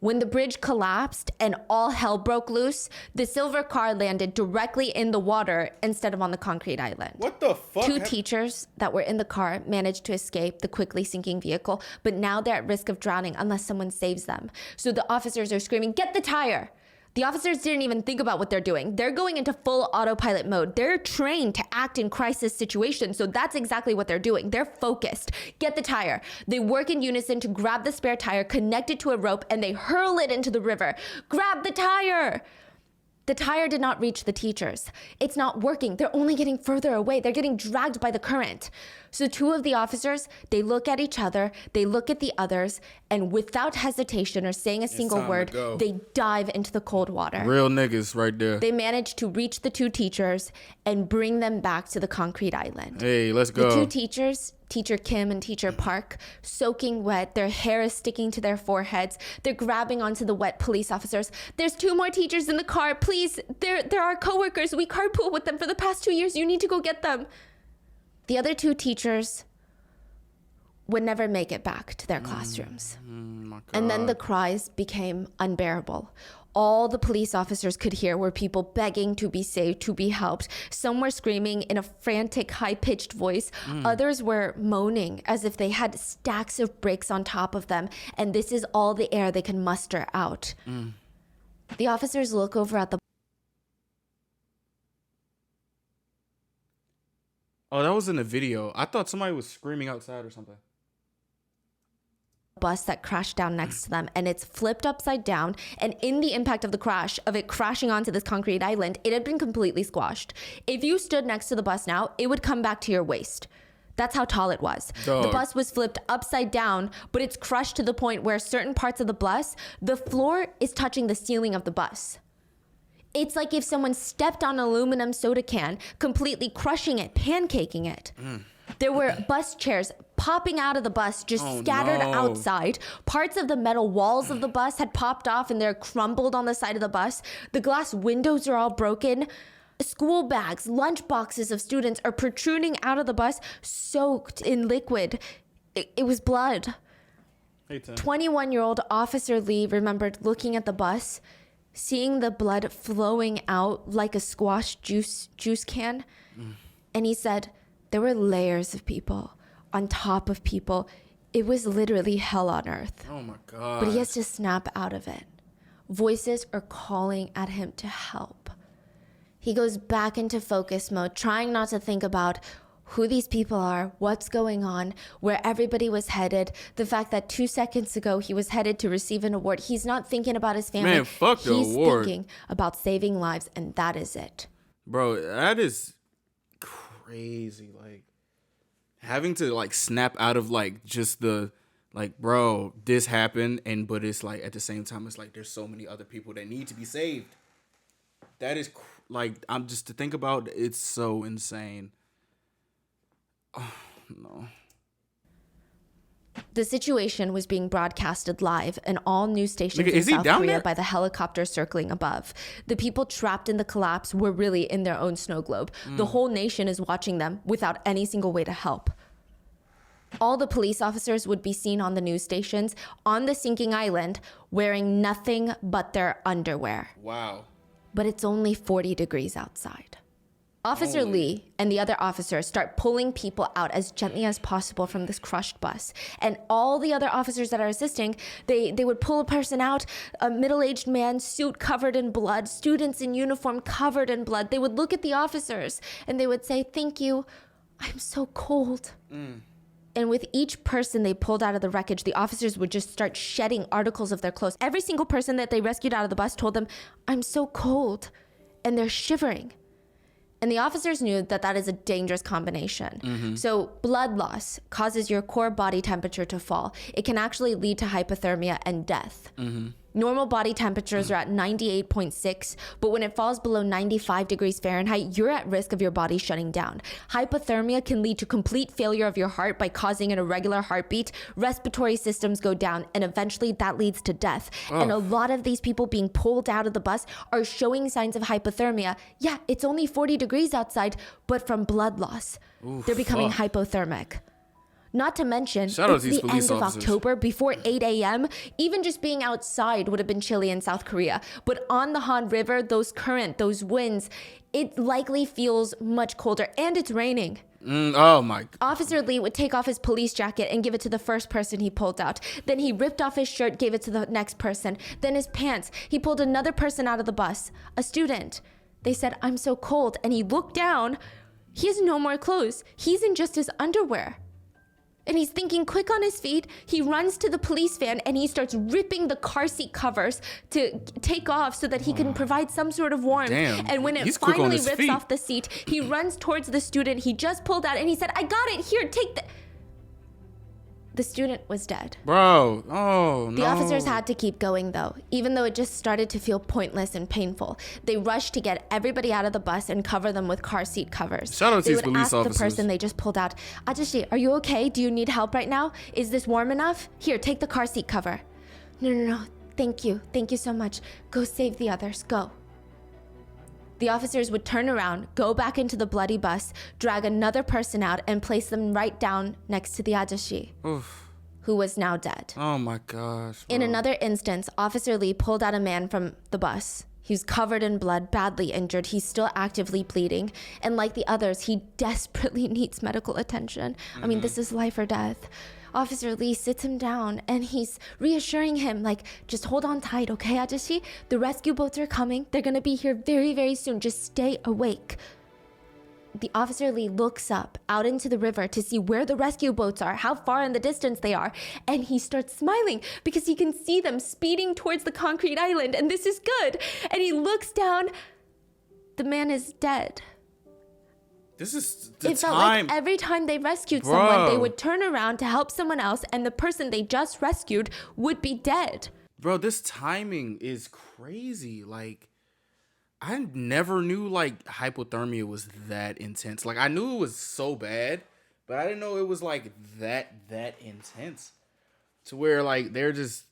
When the bridge collapsed and all hell broke loose, the silver car landed directly in the water instead of on the concrete island. What the fuck? 2 teachers that were in the car managed to escape the quickly sinking vehicle, but now they're at risk of drowning unless someone saves them. So the officers are screaming, "Get the tire!" The officers didn't even think about what they're doing. They're going into full autopilot mode. They're trained to act in crisis situations, so that's exactly what they're doing. They're focused. Get the tire. They work in unison to grab the spare tire, connect it to a rope, and they hurl it into the river. Grab the tire! The tire did not reach the teachers. It's not working. They're only getting further away. They're getting dragged by the current. So 2 of the officers, they look at each other, they look at the others, and without hesitation or saying a single word, they dive into the cold water. Real niggas right there. They manage to reach the 2 teachers and bring them back to the concrete island. Hey, let's go. The 2 teachers, Teacher Kim and Teacher Park, soaking wet, their hair is sticking to their foreheads. They're grabbing onto the wet police officers. "There's 2 more teachers in the car. Please, they're our coworkers. We carpool with them for the past 2 years. You need to go get them." The other 2 teachers would never make it back to their classrooms. And then the cries became unbearable. All the police officers could hear were people begging to be saved, to be helped. Some were screaming in a frantic, high-pitched voice. Others were moaning as if they had stacks of bricks on top of them, and this is all the air they can muster out. The officers look over at the Oh, that was in the video. I thought somebody was screaming outside or something. bus that crashed down next to them, and it's flipped upside down, and in the impact of the crash, of it crashing onto this concrete island, it had been completely squashed. If you stood next to the bus now, it would come back to your waist. That's how tall it was. Dog. The bus was flipped upside down, but it's crushed to the point where certain parts of the bus, the floor is touching the ceiling of the bus. It's like if someone stepped on an aluminum soda can, completely crushing it, pancaking it. There were bus chairs popping out of the bus, just scattered outside. Parts of the metal walls of the bus had popped off and they're crumbled on the side of the bus. The glass windows are all broken. School bags, lunch boxes of students are protruding out of the bus, soaked in liquid. It was blood. 21-year-old Officer Lee remembered looking at the bus, seeing the blood flowing out like a squash juice can. And he said, There were layers of people on top of people. It was literally hell on earth. Oh my God. But he has to snap out of it. Voices are calling at him to help. He goes back into focus mode, trying not to think about who these people are, what's going on, where everybody was headed, the fact that 2 seconds ago he was headed to receive an award. He's not thinking about his family. Man, fuck the award. He's thinking about saving lives, and that is it. Bro, that is crazy. Like, having to like snap out of like just the like, bro, this happened, but it's like at the same time it's like there's so many other people that need to be saved. That is like, I'm just to think about, it's so insane. Oh no. The situation was being broadcasted live in all news stations Nigga, in is he South down Korea there? by the helicopter circling above. The people trapped in the collapse were really in their own snow globe. The whole nation is watching them without any single way to help. All the police officers would be seen on the news stations on the sinking island wearing nothing but their underwear. Wow. But it's only 40 degrees outside. Officer Lee and the other officers start pulling people out as gently as possible from this crushed bus. And all the other officers that are assisting, they would pull a person out, a middle-aged man, suit covered in blood, students in uniform covered in blood. They would look at the officers and they would say, "Thank you, I'm so cold." And with each person they pulled out of the wreckage, the officers would just start shedding articles of their clothes. Every single person that they rescued out of the bus told them, "I'm so cold." And they're shivering. And the officers knew that that is a dangerous combination. So blood loss causes your core body temperature to fall. It can actually lead to hypothermia and death. Normal body temperatures are at 98.6, but when it falls below 95 degrees Fahrenheit, you're at risk of your body shutting down. Hypothermia can lead to complete failure of your heart by causing an irregular heartbeat, respiratory systems go down, and eventually that leads to death. And a lot of these people being pulled out of the bus are showing signs of hypothermia. Yeah, it's only 40 degrees outside, but from blood loss. They're becoming hypothermic. Not to mention, Shout out it's to these the police end of officers. October before 8 a.m. Even just being outside would have been chilly in South Korea. But on the Han River, those winds, it likely feels much colder. And it's raining. Oh my. Officer Lee would take off his police jacket and give it to the first person he pulled out. Then he ripped off his shirt, gave it to the next person. Then his pants. He pulled another person out of the bus, a student. They said, "I'm so cold." And he looked down. He has no more clothes. He's in just his underwear. And he's thinking quick on his feet. He runs to the police van and he starts ripping the car seat covers to take off so that he can provide some sort of warmth. Damn, And when it he's quick on finally his rips feet. off the seat, he runs towards the student he just pulled out and he said, "I got it. Here, take the..." The student was dead. Bro, oh no. The officers had to keep going though, even though it just started to feel pointless and painful. They rushed to get everybody out of the bus and cover them with car seat covers. Shout out to They these would police ask officers. the person they just pulled out, "Ajashi, are you okay? Do you need help right now? Is this warm enough? Here, take the car seat cover." No. Thank you. Thank you so much. Go save the others. Go." The officers would turn around, go back into the bloody bus, drag another person out, and place them right down next to the Ajashi, who was now dead. Oh my gosh. In bro. another instance, Officer Lee pulled out a man from the bus. He was covered in blood, badly injured. He's still actively bleeding. And like the others, he desperately needs medical attention. I mean, this is life or death. Officer Lee sits him down and he's reassuring him, like, "Just hold on tight, okay, Ajashi? The rescue boats are coming. They're gonna be here very, very soon. Just stay awake." The Officer Lee looks up out into the river to see where the rescue boats are, how far in the distance they are, and he starts smiling because he can see them speeding towards the concrete island, and this is good. And he looks down. The man is dead. This is the It felt time. like every time they rescued someone, they Bro. would turn around to help someone else, and the person they just rescued would be dead. Bro, this timing is crazy. Like, I never knew like hypothermia was that intense. Like, I knew it was so bad, but I didn't know it was like that intense. To where like they're just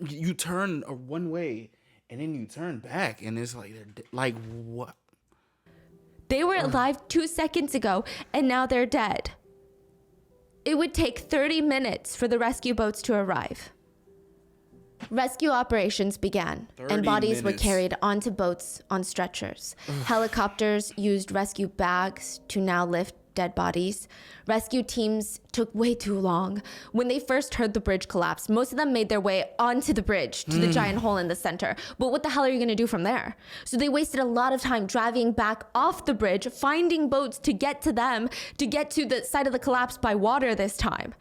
you turn one way and then you turn back and it's like what? They were alive 2 seconds ago, and now they're dead. It would take 30 minutes for the rescue boats to arrive. Rescue operations began, 30 and bodies were minutes. carried onto boats on stretchers. Helicopters used rescue bags to now lift dead bodies. Rescue teams took way too long. When they first heard the bridge collapse, most of them made their way onto the bridge to the giant hole in the center. But what the hell are you going to do from there? So they wasted a lot of time driving back off the bridge, finding boats to get to them, to get to the side of the collapse by water this time.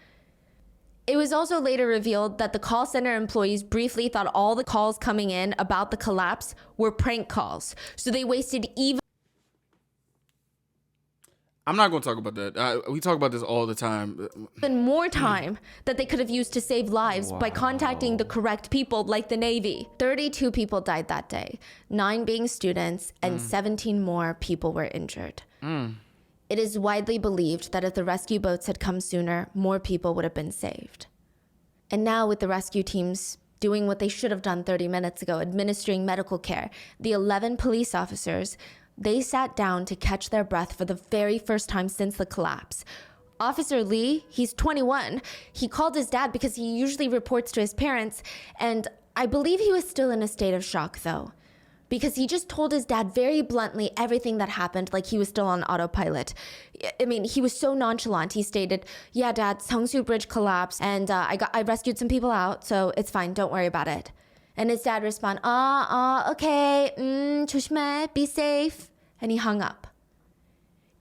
It was also later revealed that the call center employees briefly thought all the calls coming in about the collapse were prank calls. So they wasted even I'm not going to talk about that. We talk about this all the time. more time that they could have used to save lives by contacting the correct people like the Navy. 32 people died that day, 9 being students, and 17 more people were injured. It is widely believed that if the rescue boats had come sooner, more people would have been saved. And now with the rescue teams doing what they should have done 30 minutes ago, administering medical care, the 11 police officers, they sat down to catch their breath for the very first time since the collapse. Officer Lee, he's 21. He called his dad because he usually reports to his parents, and I believe he was still in a state of shock though, because he just told his dad very bluntly everything that happened like he was still on autopilot. I mean, he was so nonchalant. He stated, yeah, Dad, Seongsu Bridge collapsed, and I rescued some people out, so it's fine, don't worry about it. And his dad responded, okay, 조심해, be safe. And he hung up.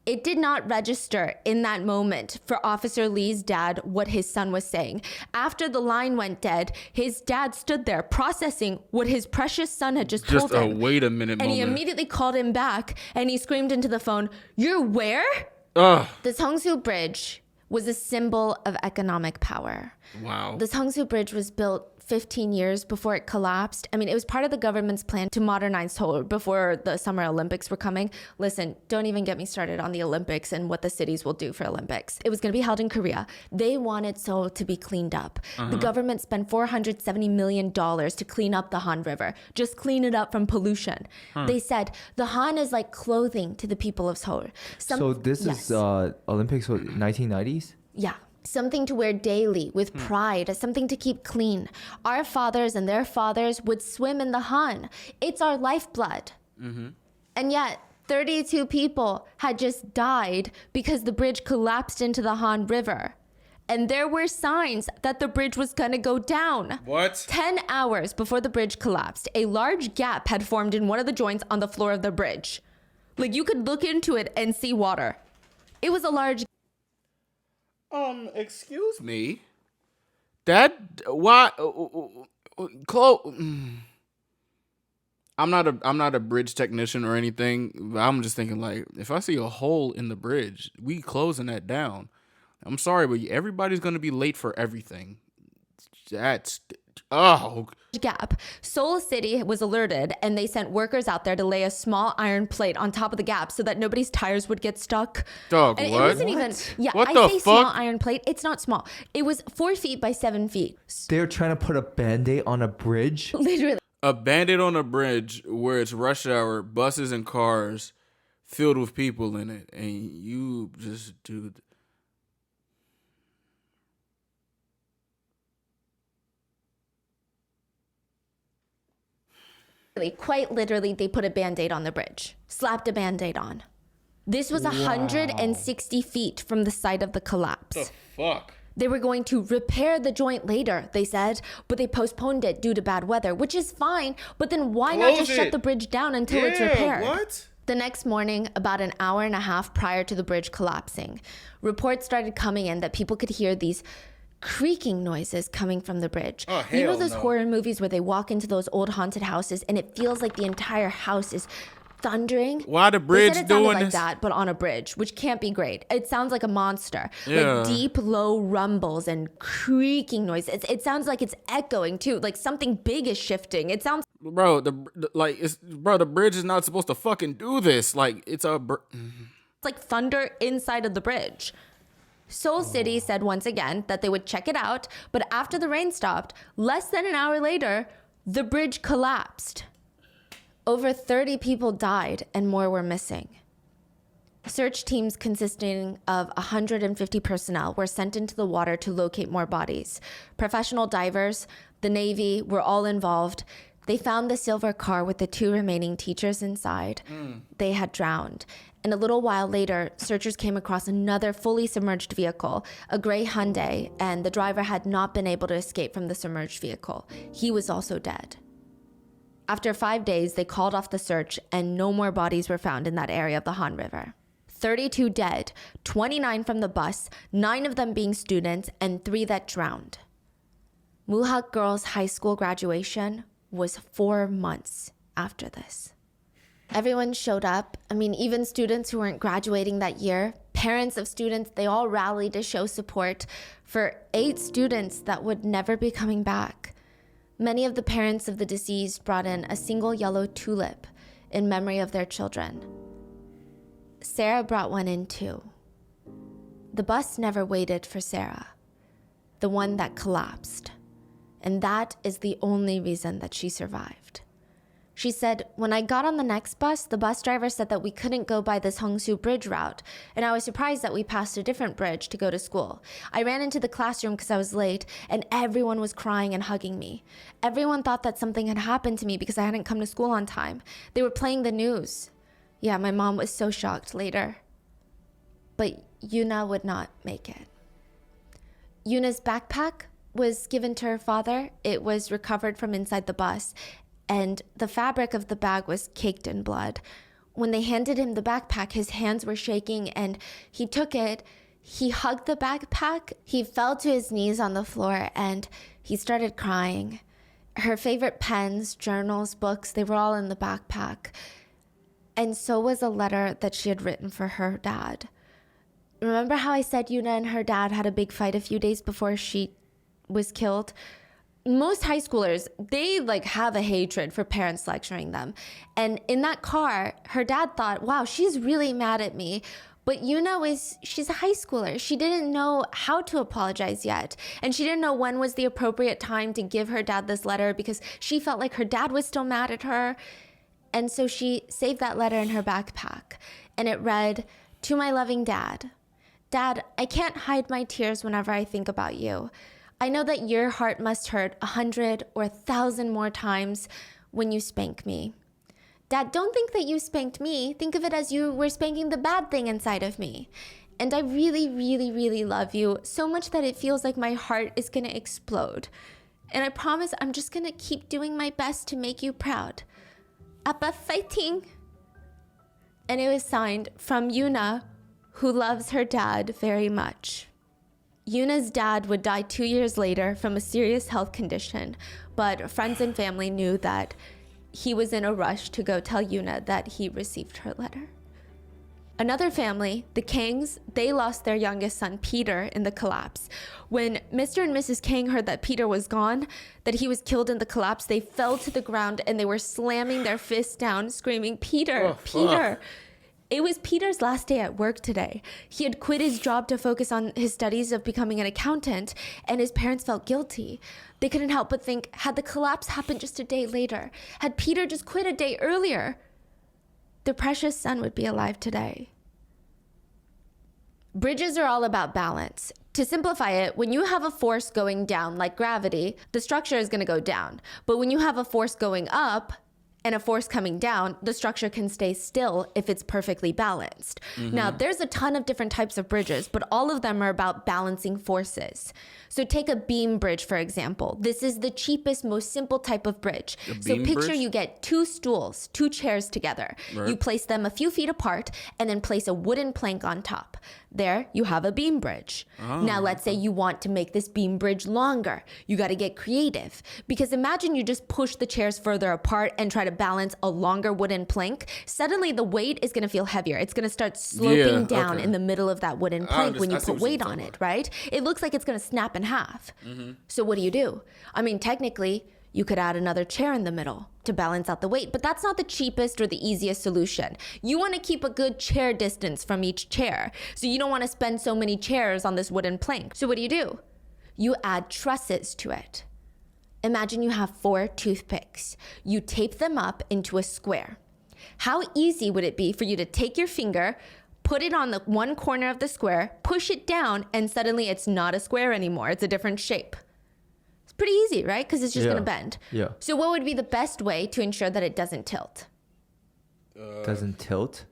It did not register in that moment for Officer Lee's dad what his son was saying. After the line went dead, his dad stood there processing what his precious son had just told him. Just a wait a minute and moment. he immediately called him back and he screamed into the phone, "You're where?" Ugh. The Seongsu Bridge was a symbol of economic power. Wow. The Seongsu Bridge was built 15 years before it collapsed. I mean, it was part of the government's plan to modernize Seoul before the Summer Olympics were coming. Listen, don't even get me started on the Olympics and what the cities will do for Olympics. It was going to be held in Korea. They wanted Seoul to be cleaned up. The government spent $470 million to clean up the Han River, just clean it up from pollution. They said the Han is like clothing to the people of Seoul. So this is Olympics, what, 1990s? Yeah. Something to wear daily with pride, something to keep clean. Our fathers and their fathers would swim in the Han. It's our lifeblood. And yet, 32 people had just died because the bridge collapsed into the Han River. And there were signs that the bridge was going to go down. What? 10 hours before the bridge collapsed, a large gap had formed in one of the joints on the floor of the bridge. Like, you could look into it and see water. It was a large Excuse me. That why Chloe, I'm not a bridge technician or anything, but I'm just thinking, like, if I see a hole in the bridge, we closing that down. I'm sorry, but everybody's going to be late for everything. That's gap. Seoul City was alerted and they sent workers out there to lay a small iron plate on top of the gap so that nobody's tires would get stuck. Dog, and what? It wasn't even, yeah, What I the say fuck? small iron plate. It's not small. It was 4 feet by 7 feet. They're trying to put a Band-Aid on a bridge? Literally. A bandit on a bridge where it's rush hour, buses and cars filled with people in it, and you just do. Quite literally, they put a Band-Aid on the bridge. Slapped a Band-Aid on. This was 160 feet from the site of the collapse. The fuck? They were going to repair the joint later, they said, but they postponed it due to bad weather, which is fine, but then why not just shut the bridge down until it's repaired? What? The next morning, about an hour and a half prior to the bridge collapsing, reports started coming in that people could hear these creaking noises coming from the bridge. Oh, you know hell those no. horror movies where they walk into those old haunted houses and it feels like the entire house is thundering? Why the They bridge said it sounded doing like this? that, but on a bridge, which can't be great. It sounds like a monster. Yeah. Like deep, low rumbles and creaking noise. It sounds like it's echoing too. Like something big is shifting. It sounds Bro, the bridge is not supposed to fucking do this. Like, it's a like thunder inside of the bridge. Seoul City said once again that they would check it out, but after the rain stopped, less than an hour later, the bridge collapsed. Over 30 people died and more were missing. Search teams consisting of 150 personnel were sent into the water to locate more bodies. Professional divers, the Navy were all involved. They found the silver car with the 2 remaining teachers inside. They had drowned. And a little while later, searchers came across another fully submerged vehicle, a gray Hyundai, and the driver had not been able to escape from the submerged vehicle. He was also dead. After 5 days, they called off the search and no more bodies were found in that area of the Han River. 32 dead, 29 from the bus, 9 of them being students, and 3 that drowned. Muhak Girls' high school graduation was 4 months after this. Everyone showed up. I mean, even students who weren't graduating that year, parents of students, they all rallied to show support for 8 students that would never be coming back. Many of the parents of the deceased brought in a single yellow tulip in memory of their children. Sarah brought one in too. The bus never waited for Sarah, the one that collapsed. And that is the only reason that she survived. She said, when I got on the next bus, the bus driver said that we couldn't go by the Seongsu bridge route, and I was surprised that we passed a different bridge to go to school. I ran into the classroom because I was late, and everyone was crying and hugging me. Everyone thought that something had happened to me because I hadn't come to school on time. They were playing the news. Yeah, my mom was so shocked later. But Yuna would not make it. Yuna's backpack was given to her father. It was recovered from inside the bus, and the fabric of the bag was caked in blood. When they handed him the backpack, his hands were shaking and he took it. He hugged the backpack. He fell to his knees on the floor and he started crying. Her favorite pens, journals, books, they were all in the backpack. And so was a letter that she had written for her dad. Remember how I said Yuna and her dad had a big fight a few days before she was killed? Most high schoolers, they have a hatred for parents lecturing them. And in that car, her dad thought, wow, she's really mad at me. But Yuna she's a high schooler. She didn't know how to apologize yet. And she didn't know when was the appropriate time to give her dad this letter because she felt like her dad was still mad at her. And so she saved that letter in her backpack. And it read, "To my loving dad. Dad, I can't hide my tears whenever I think about you. I know that your heart must hurt 100 or 1,000 more times when you spank me. Dad, don't think that you spanked me. Think of it as you were spanking the bad thing inside of me. And I really, really, really love you so much that it feels like my heart is going to explode. And I promise I'm just going to keep doing my best to make you proud. Appa fighting." And it was signed from Yuna, who loves her dad very much. Yuna's dad would die 2 years later from a serious health condition, but friends and family knew that he was in a rush to go tell Yuna that he received her letter. Another family, the Kangs, they lost their youngest son, Peter, in the collapse. When Mr. and Mrs. Kang heard that Peter was gone, that he was killed in the collapse, they fell to the ground and they were slamming their fists down, screaming, "Peter, Peter." It was Peter's last day at work today. He had quit his job to focus on his studies of becoming an accountant, and his parents felt guilty. They couldn't help but think, had the collapse happened just a day later, had Peter just quit a day earlier, their precious son would be alive today. Bridges are all about balance. To simplify it, when you have a force going down, like gravity, the structure is going to go down. But when you have a force going up, and a force coming down, the structure can stay still if it's perfectly balanced. Now, there's a ton of different types of bridges, but all of them are about balancing forces. So take a beam bridge, for example. This is the cheapest, most simple type of bridge. So picture bridge? you get 2 stools, 2 chairs together. Right. You place them a few feet apart and then place a wooden plank on top. There, you have a beam bridge. Now, let's say you want to make this beam bridge longer. You got to get creative. Because imagine you just push the chairs further apart and try to balance a longer wooden plank. Suddenly, the weight is going to feel heavier. It's going to start sloping down in the middle of that wooden plank when you put weight on it, right? It looks like it's going to snap in half. So what do? I mean, technically, you could add another chair in the middle to balance out the weight, but that's not the cheapest or the easiest solution. You want to keep a good chair distance from each chair, so you don't want to spend so many chairs on this wooden plank. So what do? You add trusses to it. Imagine you have 4 toothpicks. You tape them up into a square. How easy would it be for you to take your finger, put it on the one corner of the square, push it down, and suddenly it's not a square anymore. It's a different shape. Pretty easy, right? Because it's just going to bend. Yeah. So what would be the best way to ensure that it doesn't tilt? Doesn't tilt?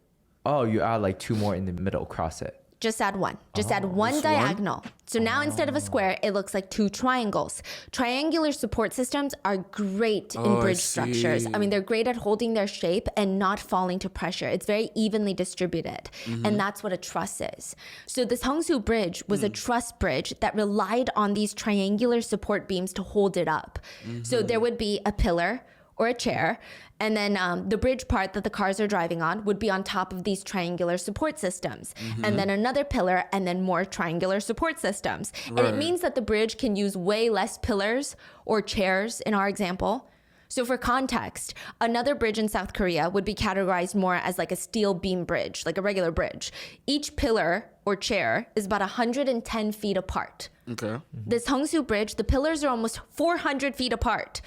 Oh, you add like 2 more in the middle, cross it. Just add one. Just add one diagonal. So now instead of a square, it looks like 2 triangles. Triangular support systems are great in bridge structures. I mean, they're great at holding their shape and not falling to pressure. It's very evenly distributed. And that's what a truss is. So the Seongsu Bridge was a truss bridge that relied on these triangular support beams to hold it up. So there would be a pillar or a chair, and then the bridge part that the cars are driving on would be on top of these triangular support systems. And then another pillar, and then more triangular support systems. And it means that the bridge can use way less pillars or chairs in our example. So for context, another bridge in South Korea would be categorized more as like a steel beam bridge, like a regular bridge. Each pillar or chair is about 110 feet apart. Okay. This Seongsu Bridge, the pillars are almost 400 feet apart.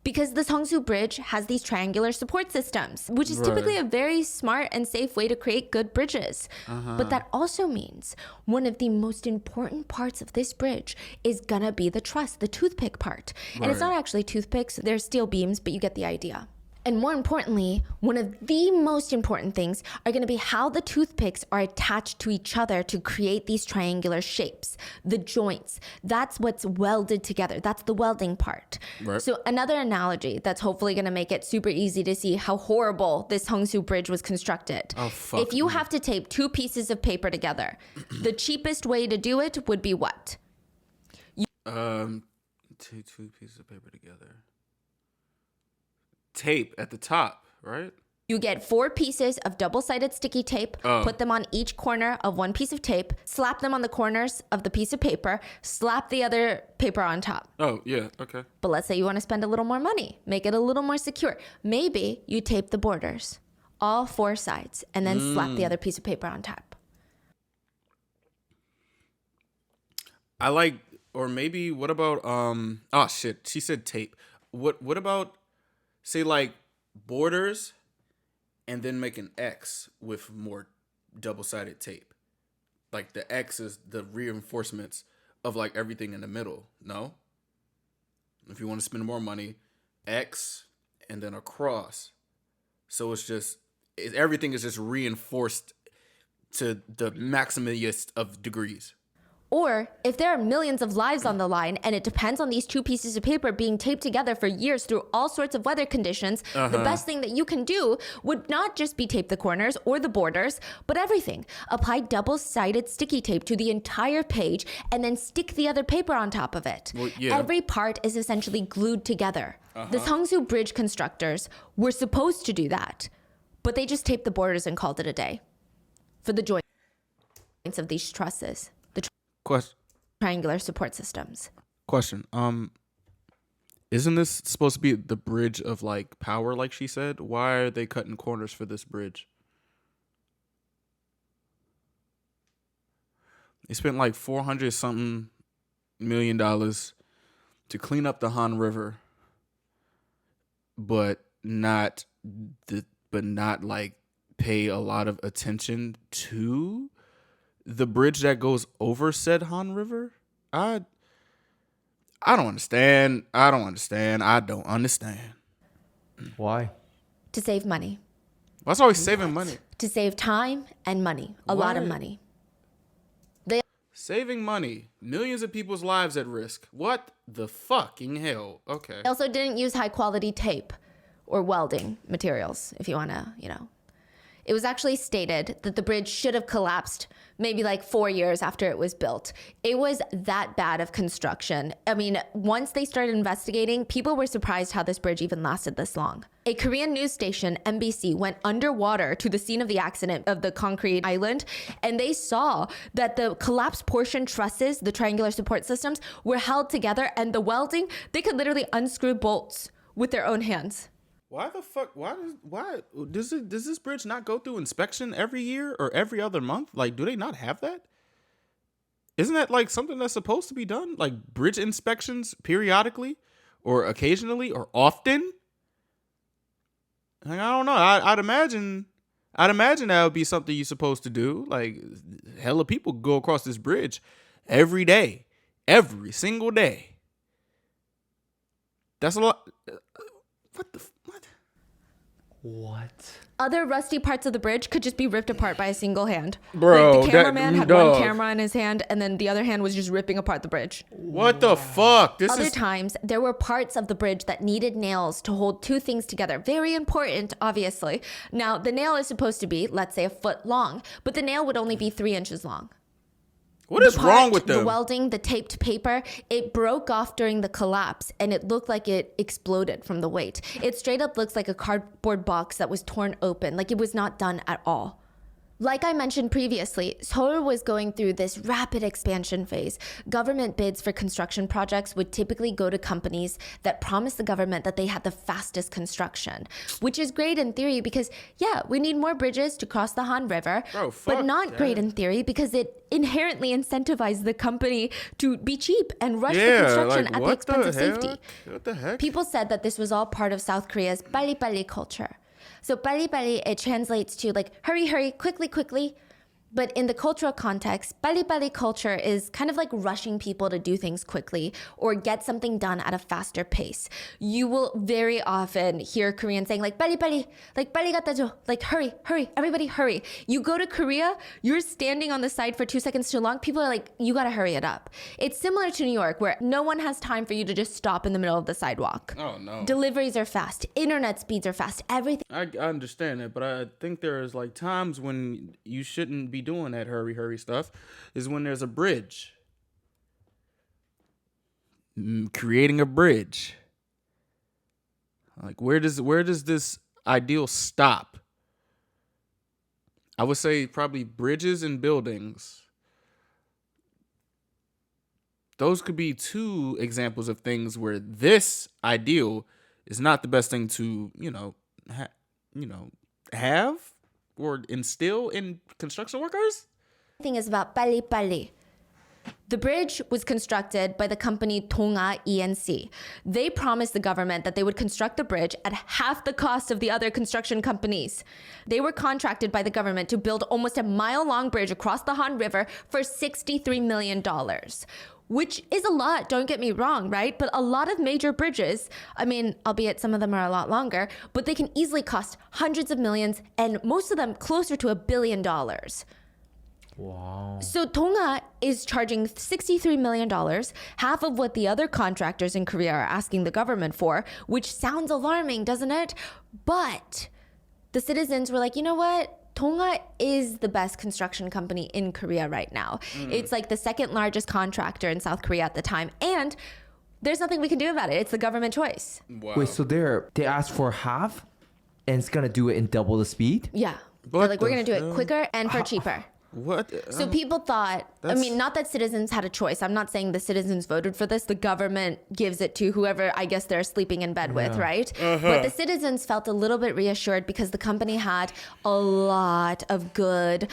Because the Seongsu Bridge has these triangular support systems, which is typically a very smart and safe way to create good bridges. But that also means one of the most important parts of this bridge is gonna be the truss, the toothpick part. And it's not actually toothpicks, they're steel beams, but you get the idea. And more importantly, one of the most important things are going to be how the toothpicks are attached to each other to create these triangular shapes, the joints. That's what's welded together. That's the welding part. Right. So another analogy that's hopefully going to make it super easy to see how horrible this Seongsu Bridge was constructed. Oh, fuck if you me. have to tape 2 pieces of paper together, the cheapest way to do it would be what? Two pieces of paper together. Tape at the top, right? You get 4 pieces of double-sided sticky tape, put them on each corner of 1 piece of tape, slap them on the corners of the piece of paper, slap the other paper on top. Oh, yeah, okay. But let's say you want to spend a little more money, make it a little more secure. Maybe you tape the borders, all 4 sides, and then slap the other piece of paper on top. I like, or maybe what about oh shit, she said tape. What about, say, like borders and then make an X with more double-sided tape? Like the X is the reinforcements of like everything in the middle. No? If you want to spend more money, X and then a cross. So it's just, everything is just reinforced to the maximumest of degrees. Or if there are millions of lives on the line and it depends on these 2 pieces of paper being taped together for years through all sorts of weather conditions, the best thing that you can do would not just be tape the corners or the borders, but everything. Apply double-sided sticky tape to the entire page and then stick the other paper on top of it. Well, yeah. Every part is essentially glued together. The Seongsu Bridge constructors were supposed to do that, but they just taped the borders and called it a day for the joints of these trusses. Triangular support systems. Question. Isn't this supposed to be the bridge of like power, like she said? Why are they cutting corners for this bridge? They spent like $400 something million to clean up the Han River, but not like pay a lot of attention to the bridge that goes over said Han River. I don't understand. I don't understand. Why? To save money. Why's always saving money? To save time and money. A lot of What? money. Saving money. Millions of people's lives at risk. What the fucking hell? Okay. They also didn't use high quality tape or welding materials, if you want to, It was actually stated that the bridge should have collapsed maybe like 4 years after it was built. It was that bad of construction. I mean, once they started investigating, people were surprised how this bridge even lasted this long. A Korean news station, MBC, went underwater to the scene of the accident of the concrete island, and they saw that the collapsed portion trusses, the triangular support systems, were held together, and the welding, they could literally unscrew bolts with their own hands. Why the fuck? Why does this bridge not go through inspection every year or every other month? Like, do they not have that? Isn't that like something that's supposed to be done? Like bridge inspections periodically, or occasionally, or often? Like, I don't know. I'd imagine that would be something you're supposed to do. Like, hella people go across this bridge every day, every single day. That's a lot. What? What? Other rusty parts of the bridge could just be ripped apart by a single hand. Bro, like the cameraman had one dog. camera in his hand, and then the other hand was just ripping apart the bridge. What the fuck? Other times, there were parts of the bridge that needed nails to hold two things together. Very important, obviously. Now, the nail is supposed to be, let's say, a foot long, but the nail would only be 3 inches long. What is wrong with them? The welding, the taped paper, it broke off during the collapse and it looked like it exploded from the weight. It straight up looks like a cardboard box that was torn open, like it was not done at all. Like I mentioned previously, Seoul was going through this rapid expansion phase. Government bids for construction projects would typically go to companies that promised the government that they had the fastest construction, which is great in theory because, yeah, we need more bridges to cross the Han River, but not great in theory because it inherently incentivized the company to be cheap and rush the construction at the expense of safety. What the heck? People said that this was all part of South Korea's 빨리빨리 culture. So 빨리빨리, it translates to like hurry, hurry, quickly, quickly. But in the cultural context, 빨리빨리 culture is kind of like rushing people to do things quickly or get something done at a faster pace. You will very often hear Koreans saying like 빨리빨리, like 빨리 갖다 줘, like hurry, hurry, everybody hurry. You go to Korea, you're standing on the side for 2 seconds too long. People are like, you gotta hurry it up. It's similar to New York where no one has time for you to just stop in the middle of the sidewalk. Oh no. Deliveries are fast, internet speeds are fast, everything. I understand it, but I think there's like times when you shouldn't be doing that hurry stuff is when there's a bridge. Creating a bridge. Like where does this ideal stop? I would say probably bridges and buildings. Those could be two examples of things where this ideal is not the best thing to, have or instill in construction workers? Thing is about 빨리빨리. The bridge was constructed by the company Donga ENC. They promised the government that they would construct the bridge at half the cost of the other construction companies. They were contracted by the government to build almost a mile-long bridge across the Han River for $63 million. Which is a lot, don't get me wrong, right? But a lot of major bridges, I mean, albeit some of them are a lot longer, but they can easily cost hundreds of millions and most of them closer to $1 billion. Wow. So Donga is charging $63 million, half of what the other contractors in Korea are asking the government for, which sounds alarming, doesn't it? But the citizens were like, you know what? Donga is the best construction company in Korea right now. It's like the second largest contractor in South Korea at the time. And there's nothing we can do about it. It's the government choice. Wow. Wait, so they asked for half and it's going to do it in double the speed? Yeah. What They're like, we're the going to do it quicker and for cheaper. What? So people thought, I mean, not that citizens had a choice. I'm not saying the citizens voted for this. The government gives it to whoever I guess they're sleeping in bed with, right? But the citizens felt a little bit reassured because the company had a lot of good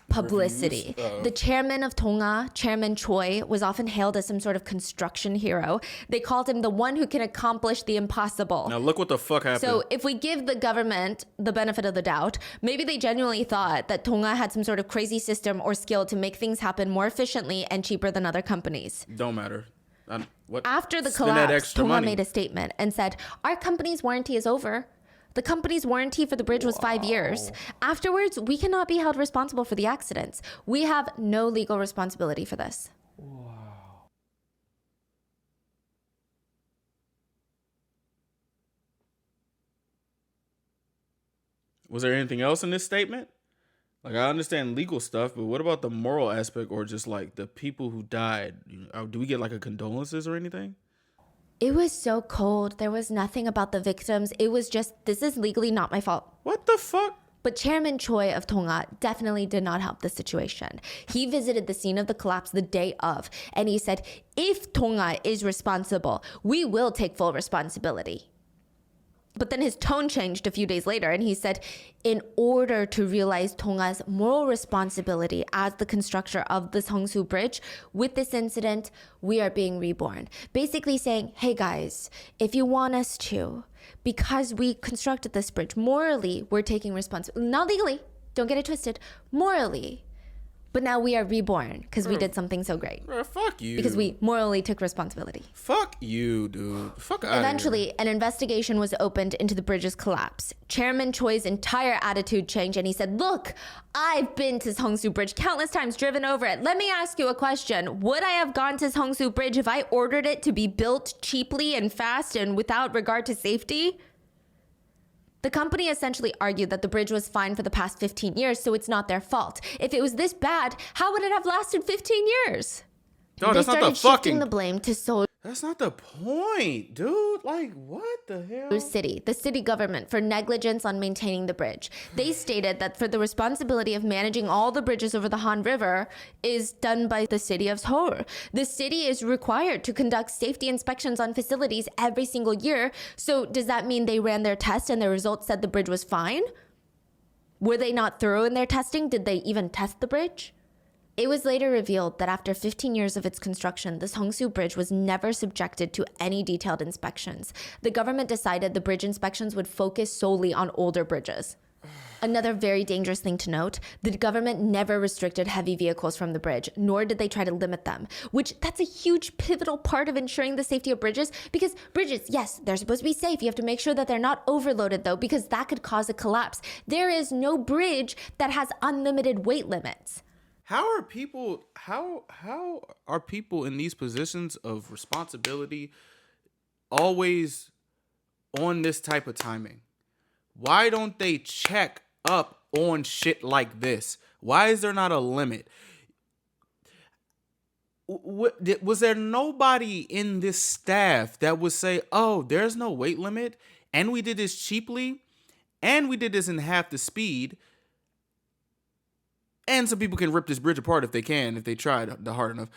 publicity. The chairman of Donga, Chairman Choi, was often hailed as some sort of construction hero. They called him the one who can accomplish the impossible. Now look what the fuck happened. So if we give the government the benefit of the doubt, maybe they genuinely thought that Donga had some sort of crazy system or skill to make things happen more efficiently and cheaper than other companies. Don't matter. After the Spend that collapse, extra Donga money. made a statement and said, our company's warranty is over. The company's warranty for the bridge was 5 years. Afterwards, we cannot be held responsible for the accidents. We have no legal responsibility for this. Was there anything else in this statement? Like, I understand legal stuff, but what about the moral aspect or just like the people who died? Do we get like a condolences or anything? It was so cold. There was nothing about the victims. It was just, this is legally not my fault. What the fuck? But Chairman Choi of Donga definitely did not help the situation. He visited the scene of the collapse the day of, and he said, if Donga is responsible, we will take full responsibility. But then his tone changed a few days later and he said, in order to realize Donga's moral responsibility as the constructor of the Seongsu Bridge, with this incident, we are being reborn. Basically saying, hey guys, if you want us to, because we constructed this bridge, morally, we're taking responsibility. Not legally, don't get it twisted. Morally, But now we are reborn because we did something so great. Bro, fuck you. Because we morally took responsibility. Fuck you, dude. Fuck out Eventually, an investigation was opened into the bridge's collapse. Chairman Choi's entire attitude changed and he said, look, I've been to Seongsu Bridge countless times, driven over it. Let me ask you a question. Would I have gone to Seongsu Bridge if I ordered it to be built cheaply and fast and without regard to safety? The company essentially argued that the bridge was fine for the past 15 years, so it's not their fault. If it was this bad, how would it have lasted 15 years? No, that's not the They started shifting fucking... the blame to Seoul That's not the point, dude. Like, what the hell? City, the city government, for negligence on maintaining the bridge. They stated that for the responsibility of managing all the bridges over the Han River is done by the city of Seoul. The city is required to conduct safety inspections on facilities every single year. So does that mean they ran their test and the results said the bridge was fine? Were they not thorough in their testing? Did they even test the bridge? It was later revealed that after 15 years of its construction, the Seongsu Bridge was never subjected to any detailed inspections. The government decided the bridge inspections would focus solely on older bridges. Another very dangerous thing to note, the government never restricted heavy vehicles from the bridge, nor did they try to limit them, which that's a huge pivotal part of ensuring the safety of bridges, because bridges, yes, they're supposed to be safe. You have to make sure that they're not overloaded though, because that could cause a collapse. There is no bridge that has unlimited weight limits. How are people in these positions of responsibility always on this type of timing? Why don't they check up on shit like this? Why is there not a limit? Was there nobody in this staff that would say, oh, there's no weight limit, and we did this cheaply, and we did this in half the speed, and some people can rip this bridge apart if they tried hard enough.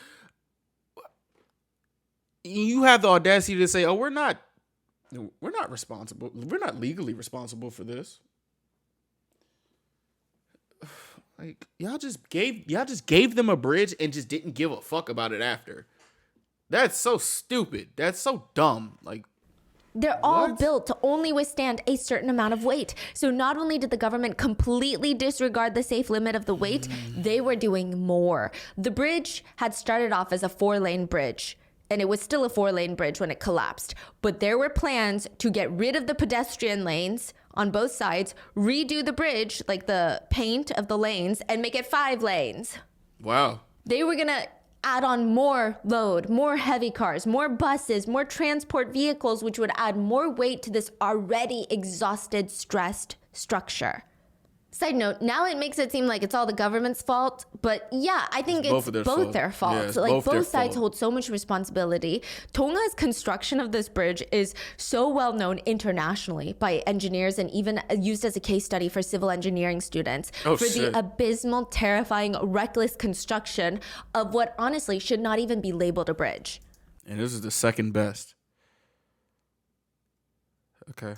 You have the audacity to say, oh, we're not responsible. We're not legally responsible for this. Like, y'all just gave them a bridge and just didn't give a fuck about it after. That's so stupid. That's so dumb. Like, they're all built to only withstand a certain amount of weight. So not only did the government completely disregard the safe limit of the weight, they were doing more. The bridge had started off as a 4-lane bridge, and it was still a 4-lane bridge when it collapsed. But there were plans to get rid of the pedestrian lanes on both sides, redo the bridge, like the paint of the lanes, and make it 5 lanes. Wow. They were going to add on more load, more heavy cars, more buses, more transport vehicles, which would add more weight to this already exhausted, stressed structure. Side note, now it makes it seem like it's all the government's fault, but yeah, I think it's both their fault. Yeah, like both sides hold so much responsibility. Tonga's construction of this bridge is so well known internationally by engineers and even used as a case study for civil engineering students the abysmal, terrifying, reckless construction of what honestly should not even be labeled a bridge. And this is the second best. Okay.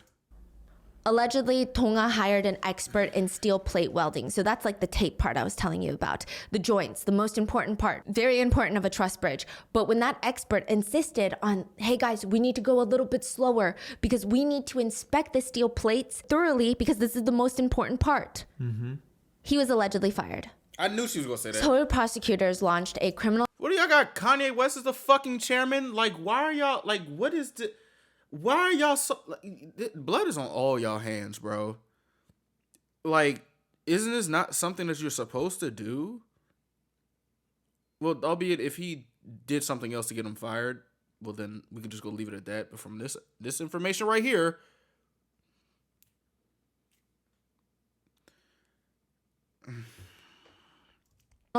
Allegedly, Tonga hired an expert in steel plate welding. So that's like the tape part I was telling you about. The joints, the most important part, very important of a truss bridge. But when that expert insisted on, hey guys, we need to go a little bit slower because we need to inspect the steel plates thoroughly because this is the most important part. Mm-hmm. He was allegedly fired. I knew she was going to say that. Seoul prosecutors launched a criminal... What do y'all got? Kanye West is the fucking chairman? Like, why are y'all... Like, what is the... Why are y'all so... Like, blood is on all y'all hands, bro. Like, isn't this not something that you're supposed to do? Well, albeit if he did something else to get him fired, well, then we can just go leave it at that. But from this information right here...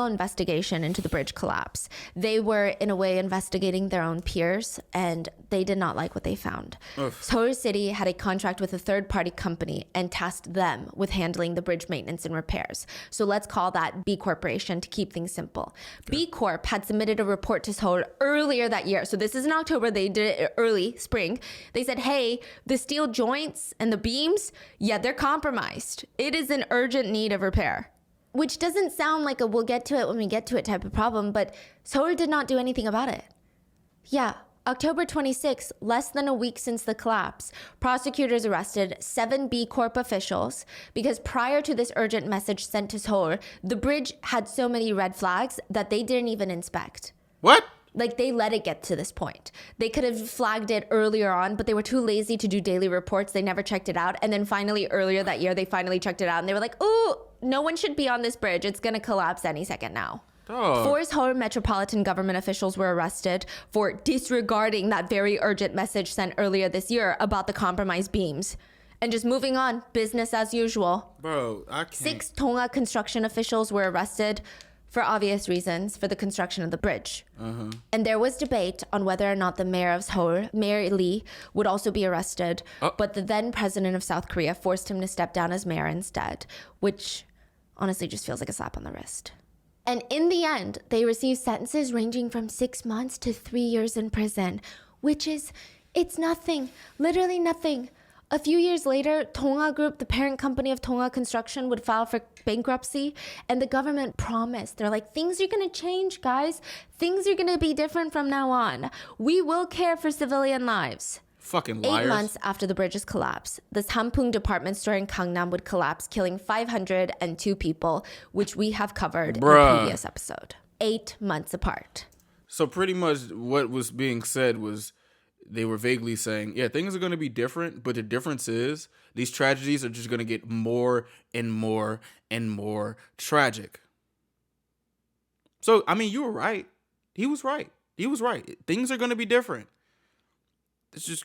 investigation into the bridge collapse. They were, in a way, investigating their own peers, and they did not like what they found. Seoul City had a contract with a third-party company and tasked them with handling the bridge maintenance and repairs. So let's call that B Corporation to keep things simple. Okay. B Corp had submitted a report to Seoul earlier that year. So this is in October. They did it early spring. They said, hey, the steel joints and the beams, yeah, they're compromised. It is in urgent need of repair. Which doesn't sound like a we'll get to it when we get to it type of problem, but Seoul did not do anything about it. Yeah, October 26, less than a week since the collapse, prosecutors arrested 7 B Corp officials because prior to this urgent message sent to Seoul, the bridge had so many red flags that they didn't even inspect. What? Like, they let it get to this point. They could have flagged it earlier on, but they were too lazy to do daily reports. They never checked it out. And then finally, earlier that year, they finally checked it out. And they were like, ooh, no one should be on this bridge. It's going to collapse any second now. Dog. 4 Seoul metropolitan government officials were arrested for disregarding that very urgent message sent earlier this year about the compromised beams. And just moving on, business as usual. Bro, I can't. 6 Tonga construction officials were arrested for obvious reasons for the construction of the bridge. And there was debate on whether or not the mayor of Seoul, Mayor Lee, would also be arrested. But the then president of South Korea forced him to step down as mayor instead, which honestly just feels like a slap on the wrist. And in the end, they received sentences ranging from 6 months to 3 years in prison, which is, it's nothing, literally nothing. A few years later, Tonga Group, the parent company of Tonga Construction, would file for bankruptcy, and the government promised. They're like, things are going to change, guys. Things are going to be different from now on. We will care for civilian lives. Fucking liars. 8 months after the bridge's collapse, the Sampung department store in Gangnam would collapse, killing 502 people, which we have covered in a previous episode. 8 months apart. So pretty much what was being said was they were vaguely saying, yeah, things are going to be different, but the difference is these tragedies are just going to get more and more and more tragic. So, I mean, you were right. He was right. He was right. Things are going to be different. It's just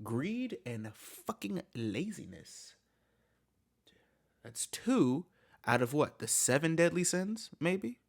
greed and fucking laziness. That's 2 out of what? The 7 deadly sins, maybe?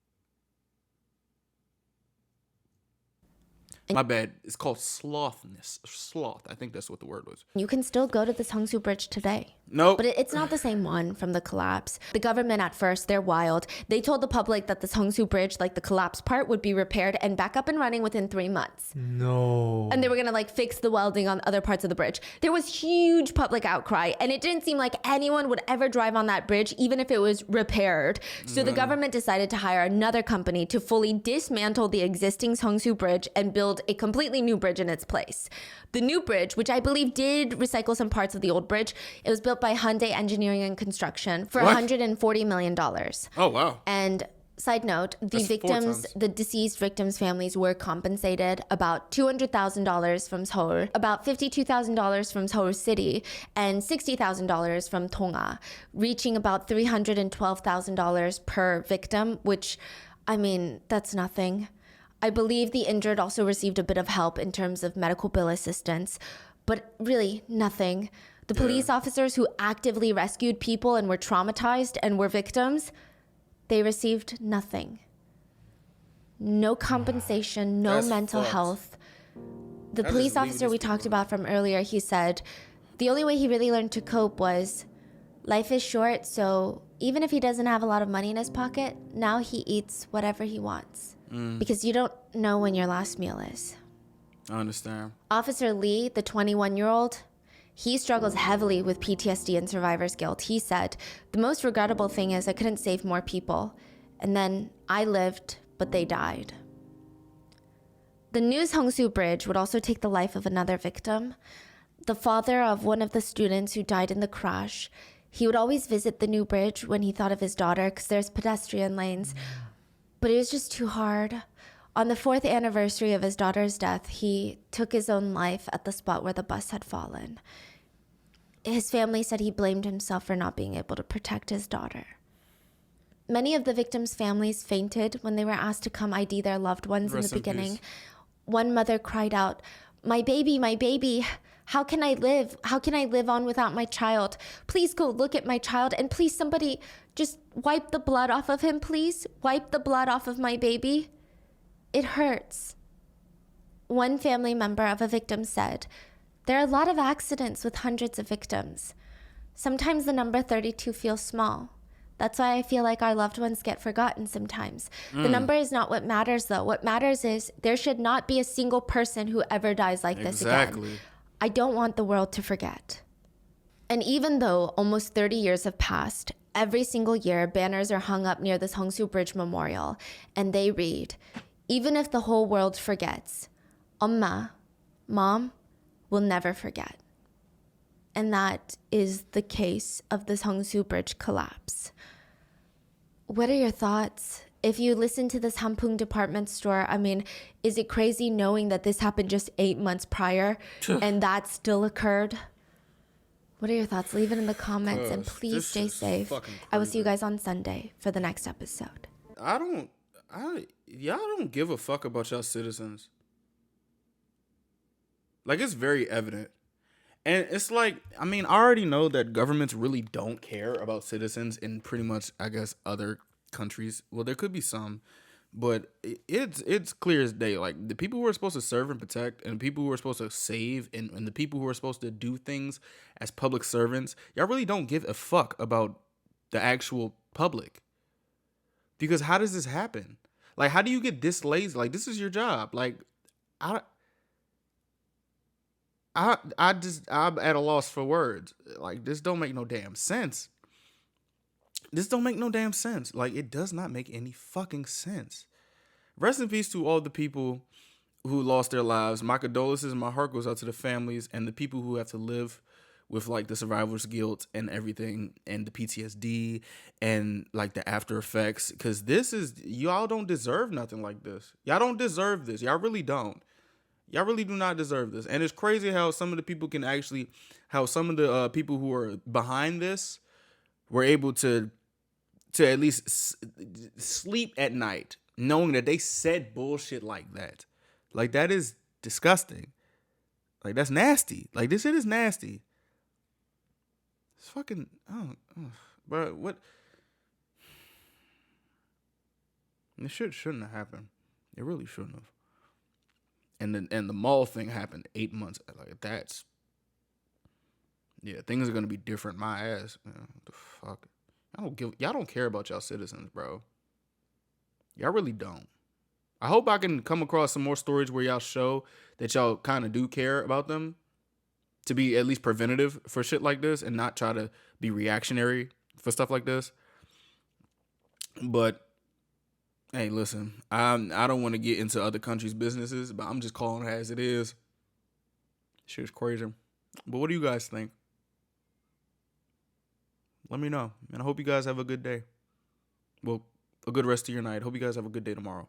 My bad. It's called slothness. Sloth. I think that's what the word was. You can still go to the Seongsu Bridge today. Nope. But it's not the same one from the collapse. The government at first, they're wild. They told the public that the Seongsu Bridge, like the collapse part, would be repaired and back up and running within 3 months. No. And they were going to fix the welding on other parts of the bridge. There was huge public outcry, and it didn't seem like anyone would ever drive on that bridge, even if it was repaired. So the government decided to hire another company to fully dismantle the existing Seongsu Bridge and build a completely new bridge in its place. The new bridge, which I believe did recycle some parts of the old bridge, it was built by Hyundai Engineering and Construction for $140 million. Oh, wow. And side note, the deceased victims' families were compensated about $200,000 from Seoul, about $52,000 from Seoul City, and $60,000 from Tonga, reaching about $312,000 per victim, which, I mean, that's nothing. I believe the injured also received a bit of help in terms of medical bill assistance, but really nothing. The police officers who actively rescued people and were traumatized and were victims, they received nothing. No compensation, no That's mental fucked. health. The I police just leave officer these we people talked alone. about from earlier, he said the only way he really learned to cope was life is short, so even if he doesn't have a lot of money in his pocket, now he eats whatever he wants. Because you don't know when your last meal is. I understand. Officer Lee, the 21-year-old, he struggles heavily with PTSD and survivor's guilt. He said, the most regrettable thing is I couldn't save more people. And then I lived, but they died. The new Seongsu Bridge would also take the life of another victim. The father of one of the students who died in the crash. He would always visit the new bridge when he thought of his daughter because there's pedestrian lanes. But it was just too hard. On the 4th anniversary of his daughter's death, he took his own life at the spot where the bus had fallen. His family said he blamed himself for not being able to protect his daughter. Many of the victims' families fainted when they were asked to come ID their loved ones in the beginning. One mother cried out, my baby, how can I live? How can I live on without my child? Please go look at my child, and please somebody just wipe the blood off of him, please. Wipe the blood off of my baby. It hurts. One family member of a victim said, there are a lot of accidents with hundreds of victims. Sometimes the number 32 feels small. That's why I feel like our loved ones get forgotten sometimes. The number is not what matters, though. What matters is there should not be a single person who ever dies like this again. I don't want the world to forget. And even though almost 30 years have passed, Every single year, banners are hung up near the Seongsu Bridge Memorial, and they read, "Even if the whole world forgets, 엄마, Mom, will never forget." And that is the case of the Seongsu Bridge collapse. What are your thoughts? If you listen to this Hampung department store, I mean, is it crazy knowing that this happened just 8 months prior and that still occurred? What are your thoughts? Leave it in the comments and please stay safe. I will see you guys on Sunday for the next episode. Y'all don't give a fuck about y'all citizens. Like, it's very evident. And it's like, I mean, I already know that governments really don't care about citizens in pretty much, I guess, other countries. Well, there could be some, but it's clear as day. Like, the people who are supposed to serve and protect, and the people who are supposed to save, and the people who are supposed to do things as public servants, y'all really don't give a fuck about the actual public. Because how does this happen? Like, how do you get this lazy? Like, this is your job. Like, I'm at a loss for words. Like, this don't make no damn sense. This don't make no damn sense. Like, it does not make any fucking sense. Rest in peace to all the people who lost their lives. My condolences and my heart goes out to the families and the people who have to live with, like, the survivor's guilt and everything, and the PTSD and, like, the after effects. Because y'all don't deserve nothing like this. Y'all don't deserve this. Y'all really don't. Y'all really do not deserve this. And it's crazy how some of the people who are behind this were able to at least sleep at night knowing that they said bullshit like that. Like, that is disgusting. Like, that's nasty. Like, this shit is nasty. It's fucking, bro, what? This shit shouldn't have happened. It really shouldn't have. And the mall thing happened 8 months. Like, things are gonna be different. My ass, man. What the fuck? Y'all don't care about y'all citizens, bro. Y'all really don't. I hope I can come across some more stories where y'all show that y'all kind of do care about them, to be at least preventative for shit like this and not try to be reactionary for stuff like this. But hey, listen, I don't want to get into other countries' businesses, but I'm just calling it as it is. Shit's crazy. But what do you guys think? Let me know. And I hope you guys have a good day. Well, a good rest of your night. Hope you guys have a good day tomorrow.